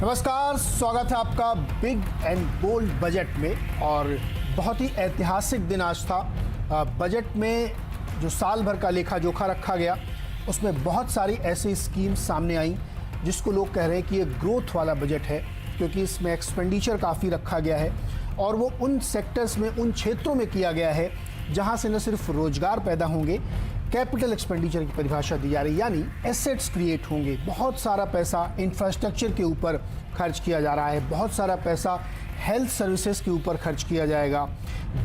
नमस्कार, स्वागत है आपका बिग एंड बोल्ड बजट में। और बहुत ही ऐतिहासिक दिन आज था। बजट में जो साल भर का लेखा जोखा रखा गया, उसमें बहुत सारी ऐसी स्कीम्स सामने आई जिसको लोग कह रहे हैं कि ये ग्रोथ वाला बजट है, क्योंकि इसमें एक्सपेंडिचर काफ़ी रखा गया है और वो उन सेक्टर्स में, उन क्षेत्रों में किया गया है जहाँ से न सिर्फ रोजगार पैदा होंगे, कैपिटल एक्सपेंडिचर की परिभाषा दी जा रही, यानी एसेट्स क्रिएट होंगे। बहुत सारा पैसा इंफ्रास्ट्रक्चर के ऊपर खर्च किया जा रहा है, बहुत सारा पैसा हेल्थ सर्विसेज के ऊपर खर्च किया जाएगा,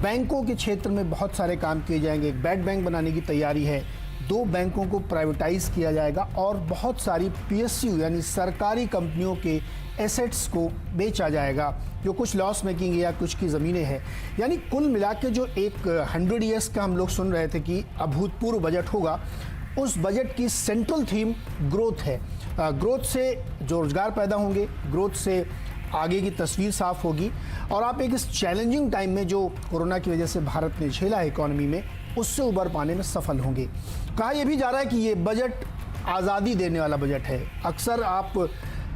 बैंकों के क्षेत्र में बहुत सारे काम किए जाएंगे। एक बेड बैंक बनाने की तैयारी है, 2 बैंकों को प्राइवेटाइज किया जाएगा और बहुत सारी पीएसयू यानी सरकारी कंपनियों के एसेट्स को बेचा जाएगा, जो कुछ लॉस मेकिंग है या कुछ की ज़मीनें हैं। यानी कुल मिला के जो एक 100 ईयर्स का हम लोग सुन रहे थे कि अभूतपूर्व बजट होगा, उस बजट की सेंट्रल थीम ग्रोथ है। ग्रोथ से जो रोजगार पैदा होंगे, ग्रोथ से आगे की तस्वीर साफ होगी और आप एक इस चैलेंजिंग टाइम में जो कोरोना की वजह से भारत ने झेला है इकोनॉमी में, उससे उबर पाने में सफल होंगे। कहा यह भी जा रहा है कि ये बजट आज़ादी देने वाला बजट है। अक्सर आप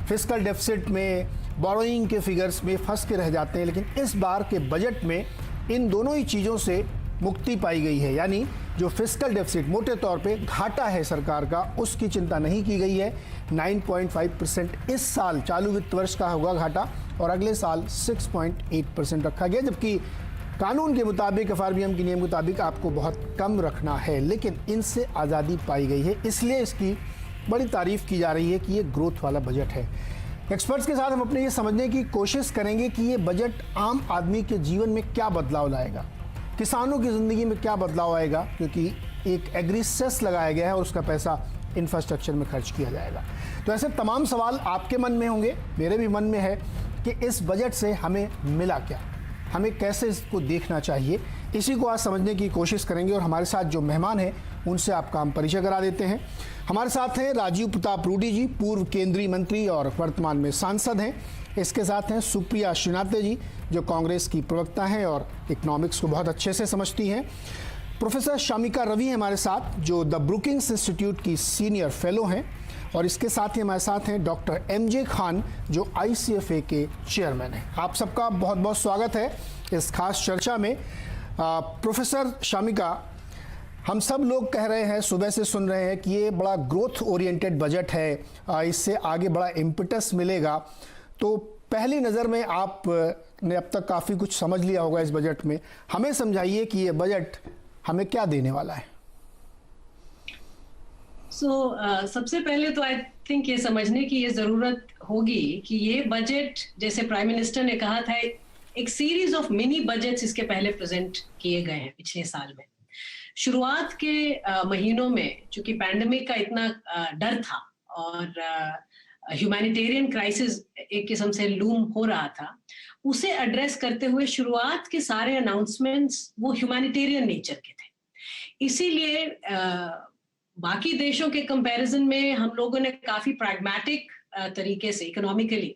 फिस्कल डेफिसिट में, बोरोइंग के फिगर्स में फंस के रह जाते हैं, लेकिन इस बार के बजट में इन दोनों ही चीज़ों से मुक्ति पाई गई है। यानी जो फिस्कल डेफिसिट मोटे तौर पे घाटा है सरकार का, उसकी चिंता नहीं की गई है। 9.5% इस साल चालू वित्त वर्ष का होगा घाटा और अगले साल 6.8% रखा गया, जबकि कानून के मुताबिक, एफआरबीएम के नियम के मुताबिक आपको बहुत कम रखना है, लेकिन इनसे आज़ादी पाई गई है। इसलिए इसकी बड़ी तारीफ की जा रही है कि ये ग्रोथ वाला बजट है। एक्सपर्ट्स के साथ हम अपने ये समझने की कोशिश करेंगे कि ये बजट आम आदमी के जीवन में क्या बदलाव लाएगा, किसानों की ज़िंदगी में क्या बदलाव आएगा, क्योंकि एक एग्री सेस लगाया गया है और उसका पैसा इंफ्रास्ट्रक्चर में खर्च किया जाएगा। तो ऐसे तमाम सवाल आपके मन में होंगे, मेरे भी मन में है कि इस बजट से हमें मिला क्या, हमें कैसे इसको देखना चाहिए। इसी को आज समझने की कोशिश करेंगे और हमारे साथ जो मेहमान हैं उनसे आपका हम परिचय करा देते हैं। हमारे साथ हैं राजीव प्रताप रूडी जी, पूर्व केंद्रीय मंत्री और वर्तमान में सांसद हैं। इसके साथ हैं सुप्रिया श्रीनाथे जी, जो कांग्रेस की प्रवक्ता हैं और इकोनॉमिक्स को बहुत अच्छे से समझती हैं। प्रोफेसर शामिका रवि हैं हमारे साथ, जो द ब्रुकिंग्स इंस्टीट्यूट की सीनियर फेलो हैं। और इसके साथ ही हमारे साथ हैं डॉक्टर एमजे खान, जो आईसीएफए के चेयरमैन हैं। आप सबका बहुत बहुत स्वागत है इस खास चर्चा में। प्रोफेसर शामिका, हम सब लोग कह रहे हैं, सुबह से सुन रहे हैं कि ये बड़ा ग्रोथ ओरिएंटेड बजट है, इससे आगे बड़ा इम्पिटस मिलेगा। तो पहली नज़र में आपने अब तक काफ़ी कुछ समझ लिया होगा इस बजट में, हमें समझाइए कि ये बजट हमें क्या देने वाला है। सबसे पहले तो आई थिंक ये समझने की ये ज़रूरत होगी कि ये बजट, जैसे प्राइम मिनिस्टर ने कहा था, एक सीरीज ऑफ मिनी बजट्स इसके पहले प्रेजेंट किए गए हैं पिछले साल में। शुरुआत के महीनों में चूंकि पैंडेमिक का इतना डर था और ह्यूमैनिटेरियन क्राइसिस एक किस्म से लूम हो रहा था, उसे एड्रेस करते हुए शुरुआत के सारे अनाउंसमेंट्स वो ह्यूमैनिटेरियन नेचर के थे। इसीलिए बाकी देशों के कंपैरिजन में हम लोगों ने काफी प्रैग्मेटिक तरीके से इकोनॉमिकली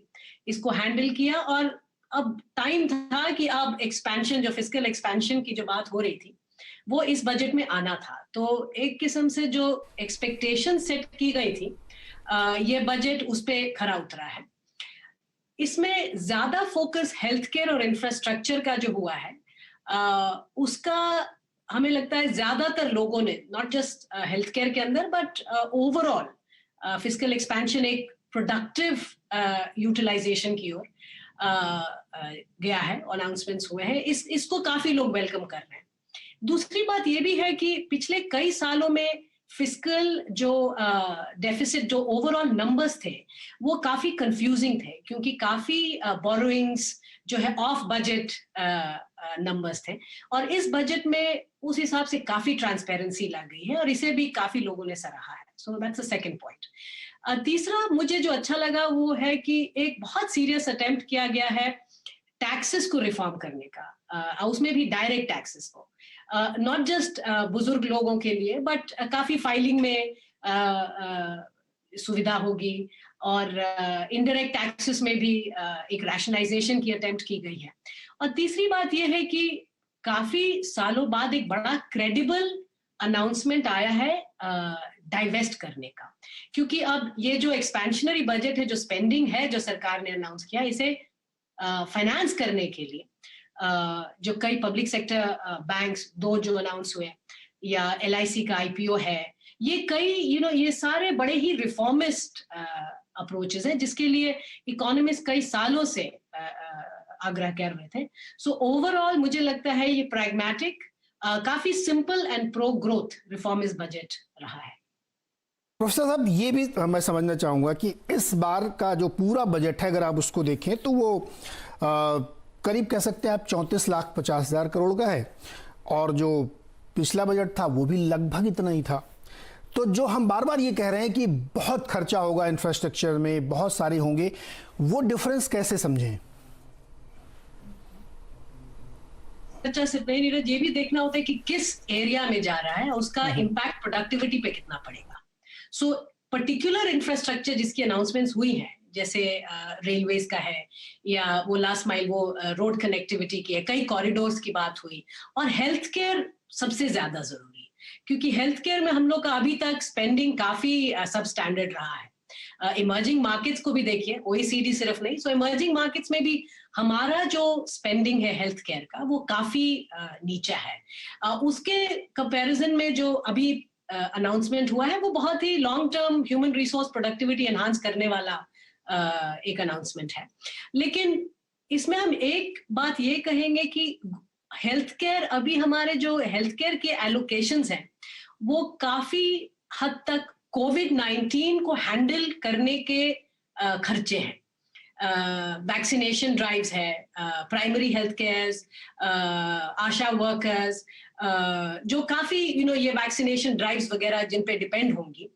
इसको हैंडल किया और अब टाइम था कि अब एक्सपेंशन, जो फिस्कल एक्सपेंशन की जो बात हो रही थी, वो इस बजट में आना था। तो एक किस्म से जो एक्सपेक्टेशन सेट की गई थी, ये बजट उस पे खरा उतरा है। इसमें ज्यादा फोकस हेल्थ केयर और इंफ्रास्ट्रक्चर का जो हुआ है, उसका हमें लगता है ज्यादातर लोगों ने, नॉट जस्ट हेल्थ केयर के अंदर बट ओवरऑल फिस्कल एक्सपेंशन एक प्रोडक्टिव यूटिलाइजेशन की ओर गया है, अनाउंसमेंट्स हुए हैं, इसको काफी लोग वेलकम कर रहे हैं। दूसरी बात ये भी है कि पिछले कई सालों में फिस्कल जो डेफिसिट, जो ओवरऑल नंबर्स थे, वो काफी कंफ्यूजिंग थे, क्योंकि काफी बोरोइंग्स जो है ऑफ बजट नंबर्स थे। और इस बजट में उस हिसाब से काफी ट्रांसपेरेंसी ला गई है और इसे भी काफी लोगों ने सराहा है। So that's the second point. तीसरा मुझे जो अच्छा लगा वो है कि एक बहुत सीरियस अटेम्प्ट किया गया है टैक्सेस को रिफॉर्म करने का, उसमें भी डायरेक्ट टैक्सेस को, नॉट जस्ट बुजुर्ग लोगों के लिए बट काफी फाइलिंग में सुविधा होगी और इनडायरेक्ट टैक्सेस में भी एक रैशनलाइजेशन की अटेम्प्ट की गई है। और तीसरी बात यह है कि काफी सालों बाद एक बड़ा क्रेडिबल अनाउंसमेंट आया है डाइवेस्ट करने का, क्योंकि अब ये जो एक्सपेंशनरी बजट है, जो स्पेंडिंग है जो सरकार ने अनाउंस किया, इसे फाइनेंस करने के लिए जो कई पब्लिक सेक्टर बैंक्स 2 जो अनाउंस हुए, या LIC का IPO है, ये कई ये सारे बड़े ही रिफॉर्मिस्ट अप्रोचेस हैं जिसके लिए इकोनॉमिस्ट कई सालों से आग्रह कर रहे थे. सो ओवरऑल मुझे लगता है ये प्रैग्मेटिक, काफी simple and pro growth reformist budget रहा है. प्रोफेसर साहब, ये भी मैं समझना चाहूँगा कि इस बार का जो पूरा बजट है, अगर आप उसको देखें तो वो करीब कह सकते हैं आप 34,50,000 करोड़ का है, और जो पिछला बजट था वो भी लगभग इतना ही था. तो जो हम बार बार ये कह रहे हैं कि बहुत खर्चा होगा इंफ्रास्ट्रक्चर में, बहुत सारे होंगे, वो डिफरेंस कैसे समझें? अच्छा, सिर्फ नहीं नीरज, ये भी देखना होता है कि किस एरिया में जा रहा है, उसका इम्पैक्ट प्रोडक्टिविटी पे कितना पड़ेगा. सो पर्टिकुलर इंफ्रास्ट्रक्चर जिसकी अनाउंसमेंट्स हुई हैं, जैसे रेलवेज का है, या वो लास्ट माइल वो रोड कनेक्टिविटी की है, कई कॉरिडोर्स की बात हुई, और हेल्थ केयर सबसे ज्यादा जरूरी है, क्योंकि हेल्थ केयर में हम लोग का अभी तक स्पेंडिंग काफी सब स्टैंडर्ड रहा है. इमर्जिंग मार्केट्स को भी देखिए, OECD सिर्फ नहीं, सो इमर्जिंग मार्केट्स में भी हमारा जो स्पेंडिंग है हेल्थ केयर का वो काफी नीचा है. उसके कंपैरिजन में जो अभी अनाउंसमेंट हुआ है वो बहुत ही long term human resource productivity enhance करने वाला एक अनाउंसमेंट है. लेकिन इसमें हम एक बात ये कहेंगे कि हेल्थ केयर, अभी हमारे जो हेल्थ केयर के एलोकेशंस हैं वो काफी हद तक कोविड-19 को हैंडल करने के खर्चे हैं. वैक्सीनेशन ड्राइव्स है, प्राइमरी हेल्थ केयर्स, आशा वर्कर्स, जो काफी ये वैक्सीनेशन ड्राइव्स वगैरह जिन पे डिपेंड होंगी,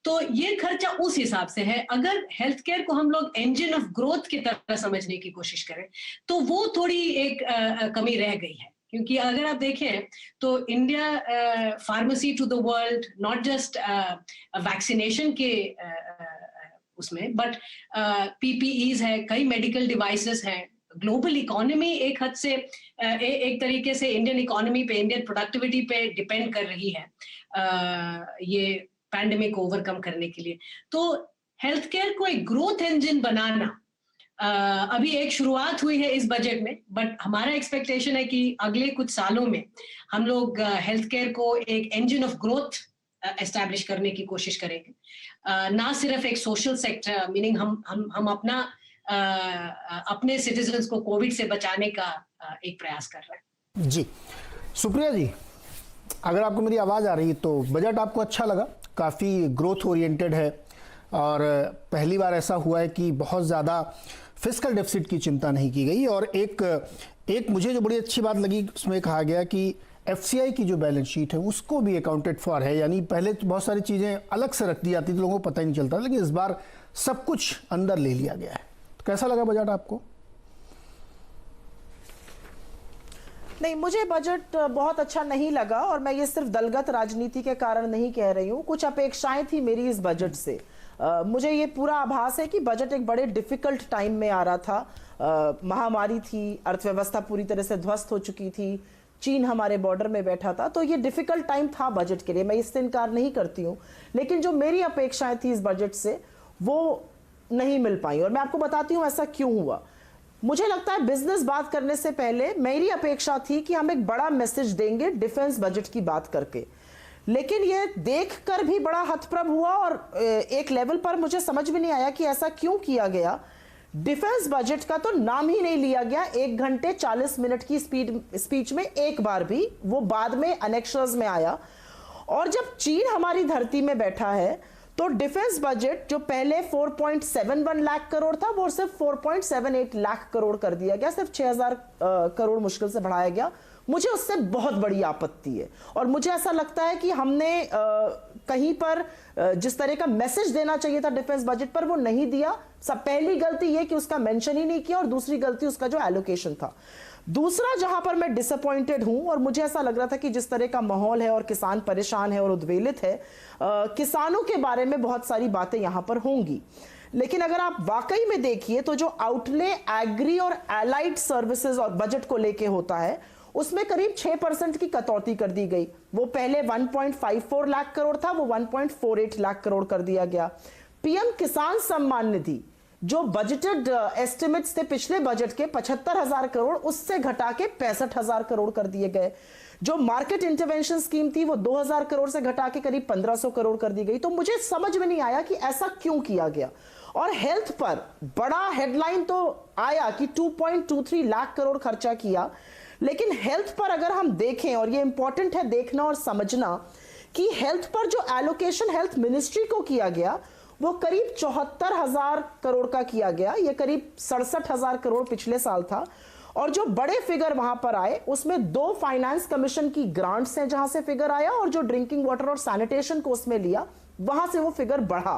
तो ये खर्चा उस हिसाब से है. अगर हेल्थ केयर को हम लोग इंजन ऑफ ग्रोथ की तरह समझने की कोशिश करें तो वो थोड़ी एक कमी रह गई है, क्योंकि अगर आप देखें तो India pharmacy to the world, not just vaccination के उसमें, बट PPEs है, कई मेडिकल डिवाइसेस हैं. ग्लोबल इकोनॉमी एक हद से एक तरीके से इंडियन इकोनॉमी पे, इंडियन प्रोडक्टिविटी पे डिपेंड कर रही है ये पैंडेमिक को ओवरकम करने के लिए. तो हेल्थ केयर को एक ग्रोथ इंजन बनाना अभी एक शुरुआत हुई है इस बजट में, बट हमारा एक्सपेक्टेशन है कि अगले कुछ सालों में हम लोग हेल्थ केयर को एक इंजन ऑफ ग्रोथ एस्टैब्लिश करने की कोशिश करेंगे. ना सिर्फ एक सोशल सेक्टर, मीनिंग हम अपना अपने सिटीजन्स को कोविड से बचाने का एक प्रयास कर रहे हैं. जी, सुप्रिया जी, अगर आपको मेरी आवाज़ आ रही है तो बजट आपको अच्छा लगा? काफ़ी ग्रोथ ओरिएंटेड है, और पहली बार ऐसा हुआ है कि बहुत ज़्यादा फिस्कल डेफिसिट की चिंता नहीं की गई. और एक मुझे जो बड़ी अच्छी बात लगी, उसमें कहा गया कि FCI की जो बैलेंस शीट है उसको भी अकाउंटेड फॉर है. यानी पहले तो बहुत सारी चीज़ें अलग से रख दी जाती थी, लोगों को पता ही नहीं चलता, लेकिन इस बार सब कुछ अंदर ले लिया गया है. तो कैसा लगा बजट आपको? नहीं, मुझे बजट बहुत अच्छा नहीं लगा, और मैं ये सिर्फ दलगत राजनीति के कारण नहीं कह रही हूँ. कुछ अपेक्षाएं थी मेरी इस बजट से. मुझे ये पूरा आभास है कि बजट एक बड़े डिफिकल्ट टाइम में आ रहा था. महामारी थी, अर्थव्यवस्था पूरी तरह से ध्वस्त हो चुकी थी, चीन हमारे बॉर्डर में बैठा था, तो ये डिफिकल्ट टाइम था बजट के लिए, मैं इससे इनकार नहीं करती हूँ. लेकिन जो मेरी अपेक्षाएं थी इस बजट से वो नहीं मिल पाई, और मैं आपको बताती हूँ ऐसा क्यों हुआ. मुझे लगता है बिजनेस बात करने से पहले मेरी अपेक्षा थी कि हम एक बड़ा मैसेज देंगे डिफेंस बजट की बात करके, लेकिन ये देखकर भी बड़ा हतप्रभ हुआ, और एक लेवल पर मुझे समझ में नहीं आया कि ऐसा क्यों किया गया. डिफेंस बजट का तो नाम ही नहीं लिया गया 1 घंटे 40 मिनट की स्पीच में एक बार भी, वो बाद में अनेक्शर्स में आया. और जब चीन हमारी धरती में बैठा है तो डिफेंस बजट जो पहले 4.71 लाख करोड़ था वो सिर्फ 4.78 लाख करोड़ कर दिया गया, सिर्फ 6,000 करोड़ मुश्किल से बढ़ाया गया. मुझे उससे बहुत बड़ी आपत्ति है, और मुझे ऐसा लगता है कि हमने कहीं पर जिस तरह का मैसेज देना चाहिए था डिफेंस बजट पर वो नहीं दिया. सब पहली गलती ये कि उसका मेंशन ही नहीं किया, और दूसरी गलती उसका जो एलोकेशन था. दूसरा जहां पर मैं डिसअपॉइंटेड हूं, और मुझे ऐसा लग रहा था कि जिस तरह का माहौल है और किसान परेशान है और उद्वेलित है, किसानों के बारे में बहुत सारी बातें यहां पर होंगी, लेकिन अगर आप वाकई में देखिए तो जो आउटले एग्री और एलाइड सर्विसेज और बजट को लेके होता है उसमें करीब 6% की कटौती कर दी गई। वो पहले 1.54 लाख करोड़ था, वो 1.48 लाख करोड़ कर दिया गया। पीएम किसान सम्मान निधि जो बजटेड एस्टिमेट्स थे पिछले बजट के 75,000 करोड़, उससे घटा के 65,000 करोड़ कर दिए गए। जो मार्केट इंटरवेंशन स्कीम थी वो 2,000 करोड़ से घटा के करीब 1,500 करोड़ कर दी गई। तो मुझे समझ में नहीं आया कि ऐसा क्यों किया गया। और हेल्थ पर बड़ा हेडलाइन तो आया कि 2.23 लाख करोड़ खर्चा किया, लेकिन हेल्थ पर अगर हम देखें, और ये इंपॉर्टेंट है देखना और समझना, कि हेल्थ पर जो एलोकेशन हेल्थ मिनिस्ट्री को किया गया वो करीब 74,000 करोड़ का किया गया। ये करीब 67,000 करोड़ पिछले साल था। और जो बड़े फिगर वहां पर आए उसमें 2 फाइनेंस कमीशन की ग्रांट्स हैं जहां से फिगर आया, और जो ड्रिंकिंग वाटर और सैनिटेशन को उसमें लिया वहां से वो फिगर बढ़ा।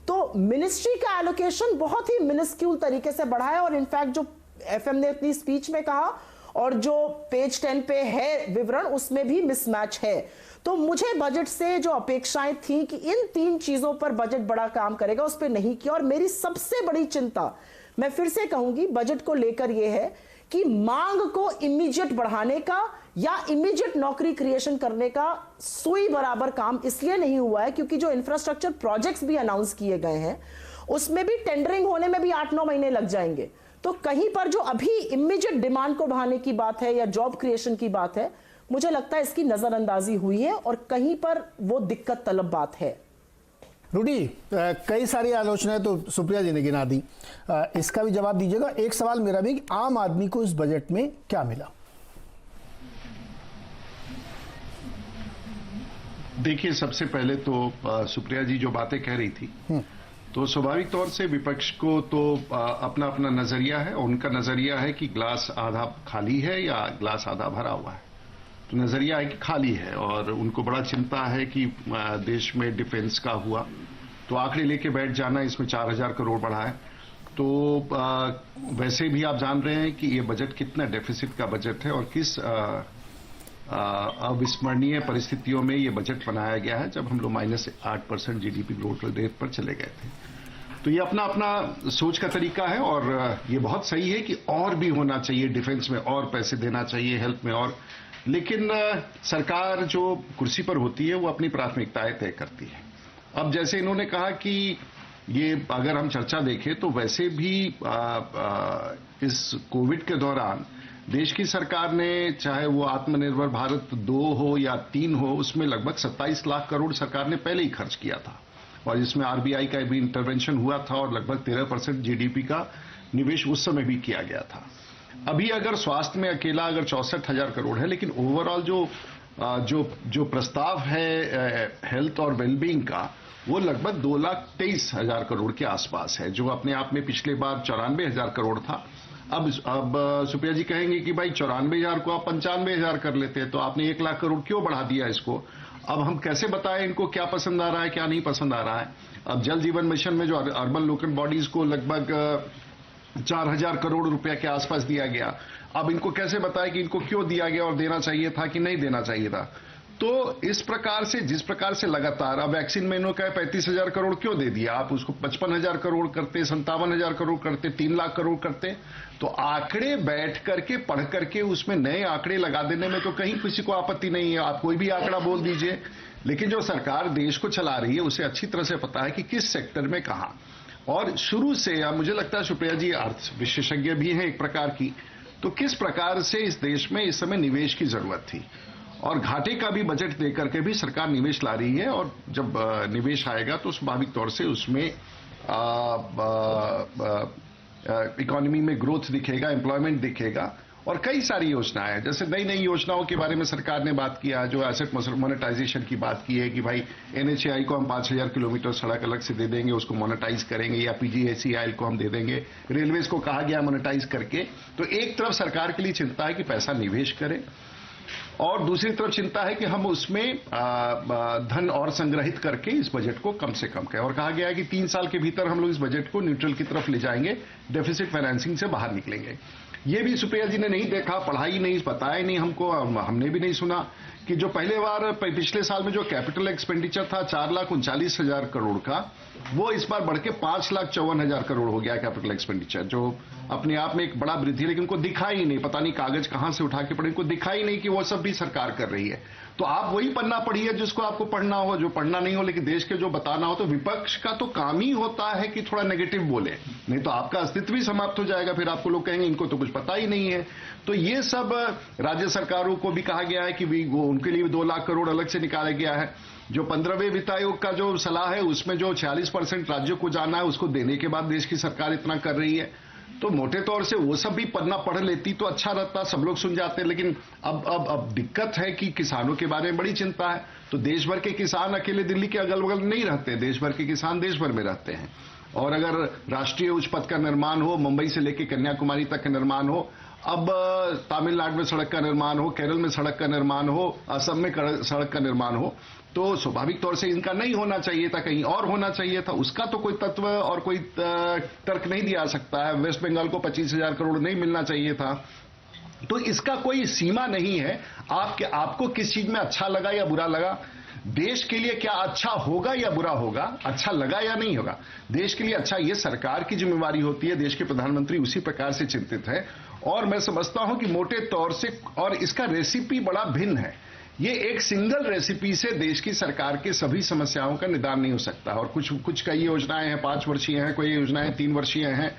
तो मिनिस्ट्री का एलोकेशन बहुत ही मिनिस्क्यूल तरीके से बढ़ा है। और इनफैक्ट जो एफएम ने अपनी स्पीच में कहा और जो पेज 10 पे है विवरण, उसमें भी मिसमैच है। तो मुझे बजट से जो अपेक्षाएं थी कि इन 3 चीजों पर बजट बड़ा काम करेगा, उस पर नहीं किया। और मेरी सबसे बड़ी चिंता, मैं फिर से कहूंगी, बजट को लेकर यह है कि मांग को इमीडिएट बढ़ाने का या इमीडिएट नौकरी क्रिएशन करने का सुई बराबर काम इसलिए नहीं हुआ है क्योंकि जो इंफ्रास्ट्रक्चर प्रोजेक्ट्स भी अनाउंस किए गए हैं उसमें भी टेंडरिंग होने में भी 8-9 महीने लग जाएंगे। तो कहीं पर जो अभी इमीडिएट डिमांड को बढ़ाने की बात है या जॉब क्रिएशन की बात है, मुझे लगता है इसकी नजरअंदाजी हुई है और कहीं पर वो दिक्कत तलब बात है। रूडी, कई सारी आलोचनाएं तो सुप्रिया जी ने गिना दी, इसका भी जवाब दीजिएगा। एक सवाल मेरा भी, आम आदमी को इस बजट में क्या मिला? देखिए, सबसे पहले तो सुप्रिया जी जो बातें कह रही थी, तो स्वाभाविक तौर से विपक्ष को तो अपना अपना नजरिया है। उनका नजरिया है कि ग्लास आधा खाली है या ग्लास आधा भरा हुआ है। तो नजरिया है कि खाली है, और उनको बड़ा चिंता है कि देश में डिफेंस का हुआ तो आंकड़े लेके बैठ जाना, इसमें 4,000 करोड़ बढ़ा है। तो वैसे भी आप जान रहे हैं कि ये बजट कितना डेफिसिट का बजट है और किस अविस्मरणीय परिस्थितियों में ये बजट बनाया गया है, जब हम लोग -8% जीडीपी ग्रोथ रेट पर चले गए थे। तो ये अपना अपना सोच का तरीका है, और ये बहुत सही है कि और भी होना चाहिए, डिफेंस में और पैसे देना चाहिए, हेल्थ में और। लेकिन सरकार जो कुर्सी पर होती है वो अपनी प्राथमिकताएं तय करती है। अब जैसे इन्होंने कहा कि ये अगर हम चर्चा देखें तो वैसे भी इस कोविड के दौरान देश की सरकार ने, चाहे वो आत्मनिर्भर भारत 2 हो या 3 हो, उसमें लगभग 27 लाख करोड़ सरकार ने पहले ही खर्च किया था, और इसमें आरबीआई का भी इंटरवेंशन हुआ था और लगभग 13% जीडीपी का निवेश उस समय भी किया गया था। अभी अगर स्वास्थ्य में अकेला अगर 64,000 करोड़ है, लेकिन ओवरऑल जो प्रस्ताव है हेल्थ और वेलबींग का, वो लगभग 2,23,000 करोड़ के आसपास है, जो अपने आप में पिछले बार 94,000 करोड़ था। अब सुप्रिया जी कहेंगे कि भाई 94,000 को आप 95,000 कर लेते हैं, तो आपने 1 लाख करोड़ क्यों बढ़ा दिया इसको? अब हम कैसे बताएं इनको क्या पसंद आ रहा है, क्या नहीं पसंद आ रहा है? अब जल जीवन मिशन में जो अर्बन लोकल बॉडीज को लगभग 4,000 करोड़ रुपया के आसपास दिया गया, अब इनको कैसे बताएं कि इनको क्यों दिया गया और देना चाहिए था कि नहीं देना चाहिए था? तो इस प्रकार से, जिस प्रकार से लगातार, अब वैक्सीन में इन्होंने कहा 35,000 करोड़ क्यों दे दिया, आप उसको 55,000 करोड़ करते, 57,000 करोड़ करते, 3 लाख करोड़ करते। तो आंकड़े बैठ करके पढ़ करके उसमें नए आंकड़े लगा देने में तो कहीं किसी को आपत्ति नहीं है, आप कोई भी आंकड़ा बोल दीजिए। लेकिन जो सरकार देश को चला रही है उसे अच्छी तरह से पता है कि किस सेक्टर में कहां, और शुरू से, मुझे लगता है सुप्रिया जी अर्थ विशेषज्ञ भी हैं एक प्रकार की, तो किस प्रकार से इस देश में इस समय निवेश की जरूरत थी, और घाटे का भी बजट देकर के भी सरकार निवेश ला रही है। और जब निवेश आएगा तो स्वाभाविक तौर से उसमें इकोनॉमी में ग्रोथ दिखेगा, एम्प्लॉयमेंट दिखेगा, और कई सारी योजनाएं हैं। जैसे नई नई योजनाओं के बारे में सरकार ने बात किया, जो एसेट मोनेटाइजेशन की बात की है कि भाई एनएचएआई को हम 5,000 किलोमीटर सड़क अलग से दे देंगे, उसको मोनेटाइज करेंगे, या पीजीएसीआई को हम दे देंगे, रेलवेज को कहा गया मोनेटाइज करके। तो एक तरफ सरकार के लिए चिंता है कि पैसा निवेश करें, और दूसरी तरफ चिंता है कि हम उसमें धन और संग्रहित करके इस बजट को कम से कम करें। और कहा गया है कि 3 साल के भीतर हम लोग इस बजट को न्यूट्रल की तरफ ले जाएंगे, डेफिसिट फाइनेंसिंग से बाहर निकलेंगे। ये भी सुप्रिया जी ने नहीं देखा, पढ़ा ही नहीं, बताया नहीं हमको, हमने भी नहीं सुना कि जो पहले बार पिछले साल में जो कैपिटल एक्सपेंडिचर था 4,39,000 करोड़ का, वो इस बार बढ़ के 5,54,000 करोड़ हो गया कैपिटल एक्सपेंडिचर, जो अपने आप में एक बड़ा वृद्धि है। लेकिन उनको दिखा ही नहीं, पता नहीं कागज कहां से उठा के पड़े, इनको दिखा ही नहीं कि वो सब भी सरकार कर रही है। तो आप वही पन्ना पढ़िए जिसको आपको पढ़ना हो, जो पढ़ना नहीं हो लेकिन देश के जो बताना हो। तो विपक्ष का तो काम ही होता है कि थोड़ा नेगेटिव बोले, नहीं तो आपका अस्तित्व भी समाप्त हो जाएगा। फिर आपको लोग कहेंगे इनको तो कुछ पता ही नहीं है। तो ये सब राज्य सरकारों को भी कहा गया है कि उनके लिए 2 लाख करोड़ अलग से निकाला गया है। जो 15वें वित्त आयोग का जो सलाह है उसमें जो 40% राज्यों को जाना है, उसको देने के बाद देश की सरकार इतना कर रही है। तो मोटे तौर से वो सब भी पन्ना पढ़ लेती तो अच्छा रहता, सब लोग सुन जाते। लेकिन अब दिक्कत है कि किसानों के बारे में बड़ी चिंता है। तो देश भर के किसान अकेले दिल्ली के अगल बगल नहीं रहते, देश भर के किसान देश भर में रहते हैं। और अगर राष्ट्रीय उच्च पथ का निर्माण हो, मुंबई से लेकर कन्याकुमारी तक का निर्माण हो, अब तमिलनाडु में सड़क का निर्माण हो, केरल में सड़क का निर्माण हो, असम में सड़क का निर्माण हो, तो स्वाभाविक तौर से इनका नहीं होना चाहिए था, कहीं और होना चाहिए था। उसका तो कोई तत्व और कोई तर्क नहीं दिया सकता है। वेस्ट बंगाल को 25,000 करोड़ नहीं मिलना चाहिए था। तो इसका कोई सीमा नहीं है। आपको किस चीज में अच्छा लगा या बुरा लगा, देश के लिए क्या अच्छा होगा या बुरा होगा, अच्छा लगा या नहीं होगा, देश के लिए अच्छा, ये सरकार की जिम्मेवारी होती है। देश के प्रधानमंत्री उसी प्रकार से चिंतित है। और मैं समझता हूं कि मोटे तौर से, और इसका रेसिपी बड़ा भिन्न है, ये एक सिंगल रेसिपी से देश की सरकार के सभी समस्याओं का निदान नहीं हो सकता। और कुछ कई योजनाएं हैं 5 वर्षीय हैं, कोई योजनाएं 3 वर्षीय हैं।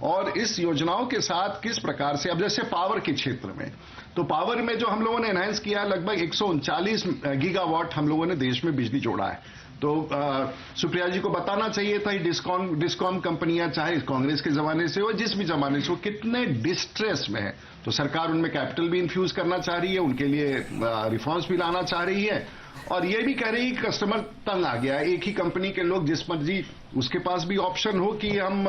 और इस योजनाओं के साथ किस प्रकार से, अब जैसे पावर के क्षेत्र में, तो पावर में जो हम लोगों ने एनहांस किया है, लगभग 139 गीगावाट हम लोगों ने देश में बिजली जोड़ा है। तो सुप्रिया जी को बताना चाहिए था, डिस्कॉम कंपनियां चाहे कांग्रेस के जमाने से हो, जिस भी जमाने से हो, कितने डिस्ट्रेस में है। तो सरकार उनमें कैपिटल भी इन्फ्यूज करना चाह रही है, उनके लिए रिफॉर्म्स भी लाना चाह रही है। और ये भी कह रही है कि कस्टमर तंग आ गया है, एक ही कंपनी के लोग जिस मर्जी, उसके पास भी ऑप्शन हो कि हम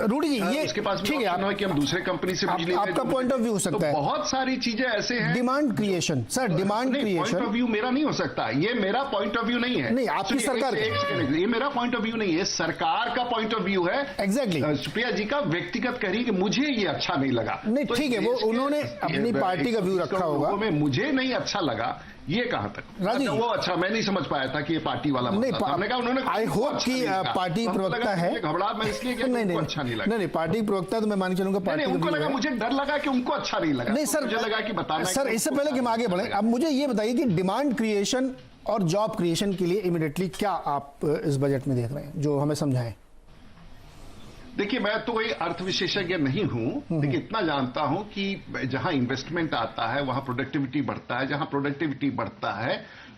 रूडी जी, ये उसके पास ठीक है कि हम दूसरे कंपनी से बिजली आपका पॉइंट ऑफ व्यू हो सकता है। बहुत सारी चीजें ऐसे हैं। Demand creation, sir demand creation point of view मेरा नहीं हो सकता, ये मेरा पॉइंट ऑफ व्यू नहीं है। नहीं, आपकी सरकार ये मेरा पॉइंट ऑफ व्यू नहीं है, सरकार का पॉइंट ऑफ व्यू है। एग्जैक्टली सुप्रिया जी का व्यक्तिगत कह रही कि मुझे ये अच्छा नहीं लगा। नहीं ठीक है, वो उन्होंने अपनी पार्टी का व्यू रखा होगा। मुझे नहीं अच्छा लगा, ये कहां तक राजीव, वो अच्छा मैं नहीं समझ पाया था कि ये पार्टी वाला नहीं, हमने कहा उन्होंने आई होप कि पार्टी प्रवक्ता है, घबराहट में इसलिए कि उनको अच्छा नहीं लगा। नहीं पार्टी प्रवक्ता तो मैं मान के चलूंगा पार्टी उनको लगा, मुझे डर लगा कि उनको अच्छा नहीं लगा। नहीं सर, मुझे लगा कि बताना सर इससे पहले कि हम आगे बढ़े, अब मुझे ये बताइए कि डिमांड क्रिएशन और जॉब क्रिएशन के लिए इमीडिएटली क्या आप इस बजट में देख रहे हैं, जो हमें समझाएं। देखिए, मैं तो कोई अर्थ विशेषज्ञ नहीं हूं, लेकिन इतना जानता हूं कि जहां इन्वेस्टमेंट आता है वहां प्रोडक्टिविटी बढ़ता है, जहां प्रोडक्टिविटी बढ़ता है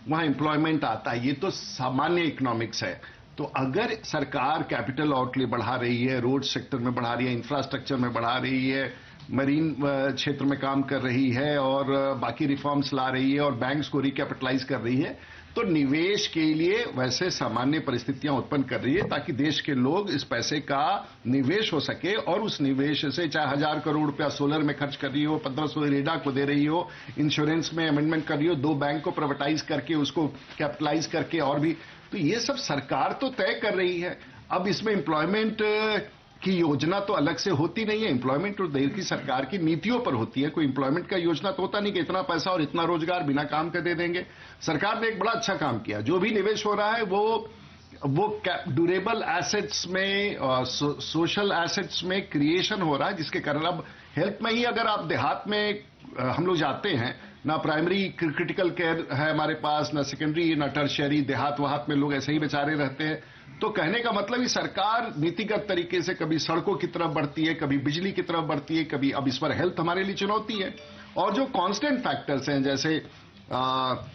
वहां एम्प्लॉयमेंट आता है। ये तो सामान्य इकोनॉमिक्स है। तो अगर सरकार कैपिटल आउटले बढ़ा रही है, रोड सेक्टर में बढ़ा रही है, इंफ्रास्ट्रक्चर में बढ़ा रही है, मरीन क्षेत्र में काम कर रही है और बाकी रिफॉर्म्स ला रही है और बैंक्स को रिकैपिटलाइज कर रही है, तो निवेश के लिए वैसे सामान्य परिस्थितियां उत्पन्न कर रही है ताकि देश के लोग इस पैसे का निवेश हो सके। और उस निवेश से चाहे 1,000 करोड़ रुपया सोलर में खर्च कर रही हो, 1,500 रेडा को दे रही हो, इंश्योरेंस में अमेंडमेंट कर रही हो, 2 बैंक को प्राइवेटाइज करके उसको कैपिटलाइज करके, और भी, तो ये सब सरकार तो तय कर रही है। अब इसमें एम्प्लॉयमेंट की योजना तो अलग से होती नहीं है, एम्प्लॉयमेंट तो देश की सरकार की नीतियों पर होती है। कोई एम्प्लॉयमेंट का योजना तो होता नहीं कि इतना पैसा और इतना रोजगार बिना काम के दे देंगे। सरकार ने एक बड़ा अच्छा काम किया, जो भी निवेश हो रहा है वो ड्यूरेबल एसेट्स में, सोशल एसेट्स में क्रिएशन हो रहा है, जिसके कारण अब हेल्थ में ही अगर आप देहात में हम लोग जाते हैं, ना प्राइमरी क्रिटिकल केयर है हमारे पास, ना सेकेंडरी, ना टर्शियरी, देहात वहात में लोग ऐसे ही बेचारे रहते हैं। तो कहने का मतलब ही सरकार नीतिगत तरीके से कभी सड़कों की तरफ बढ़ती है, कभी बिजली की तरफ बढ़ती है, कभी, अब इस पर हेल्थ हमारे लिए चुनौती है। और जो कांस्टेंट फैक्टर्स हैं जैसे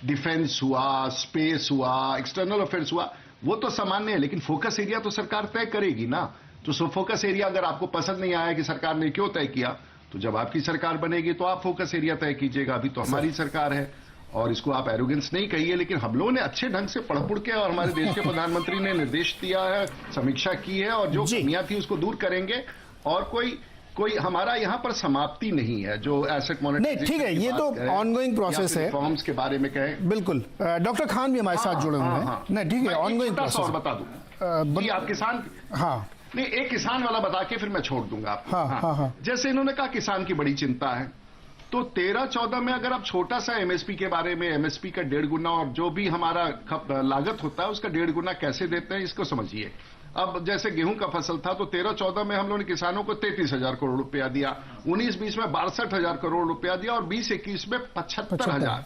डिफेंस हुआ, स्पेस हुआ, एक्सटर्नल अफेयर्स हुआ, वो तो सामान्य है, लेकिन फोकस एरिया तो सरकार तय करेगी ना। तो फोकस एरिया अगर आपको पसंद नहीं आया कि सरकार ने क्यों तय किया, तो जब आपकी सरकार बनेगी तो आप फोकस एरिया तय कीजिएगा। अभी तो हमारी सरकार है और इसको आप एरोगेंस नहीं कहिए, लेकिन हम लोगों ने अच्छे ढंग से पढ़ के और हमारे देश के प्रधानमंत्री ने निर्देश दिया है, समीक्षा की है और जो कमियां थी उसको दूर करेंगे। और कोई हमारा यहाँ पर समाप्ति नहीं है जो एसेट मॉनिटरिंग। नहीं ठीक है, ये तो ऑनगोइंग प्रोसेस है। रिफॉर्म्स के बारे में कहें, बिल्कुल। डॉक्टर खान भी हमारे साथ जुड़े हुए हैं। नहीं ठीक है, ऑनगोइंग प्रोसेस। बता दूं, आप किसान, हाँ नहीं, एक किसान वाला बता के फिर मैं छोड़ दूंगा आपको। हाँ। जैसे इन्होंने कहा किसान की बड़ी चिंता है, तो 13-14 में अगर आप छोटा सा एमएसपी के बारे में, एमएसपी का 1.5 गुना और जो भी हमारा लागत होता है उसका 1.5 गुना कैसे देते हैं इसको समझिए। अब जैसे गेहूं का फसल था तो 13-14 में हम लोगों ने किसानों को 33,000 करोड़ रुपया दिया, 19-20 में 62,000 करोड़ रुपया दिया और 20-21 में 75,000।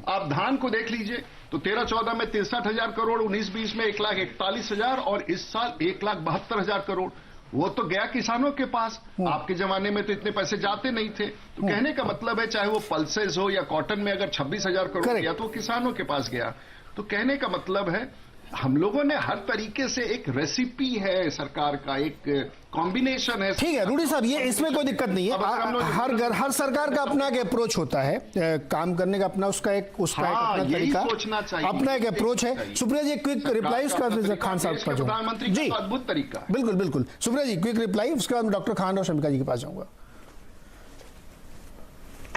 आप धान को देख लीजिए तो 13-14 में 63,000 करोड़, 19-20 में 1,41,000 और इस साल 1,72,000 करोड़। वो तो गया किसानों के पास। आपके जमाने में तो इतने पैसे जाते नहीं थे। तो कहने का मतलब है चाहे वो पल्सेस हो या कॉटन में अगर 26,000 करोड़ गया तो किसानों के पास गया। तो कहने का मतलब है हम लोगों ने हर तरीके से एक रेसिपी है सरकार का, एक कॉम्बिनेशन है। ठीक है रूडी साहब, ये इसमें कोई दिक्कत नहीं है। हर सरकार का अपना एक अप्रोच होता है काम करने का, अपना उसका एक अपना तरीका, अपना एक अप्रोच है। सुप्रिया जी क्विक रिप्लाई, उसका खान साहब का जो प्रधानमंत्री का अद्भुत तरीका। बिल्कुल सुप्रिया जी क्विक रिप्लाई, उसके बाद डॉक्टर खान और शमिका जी के पास जाऊंगा।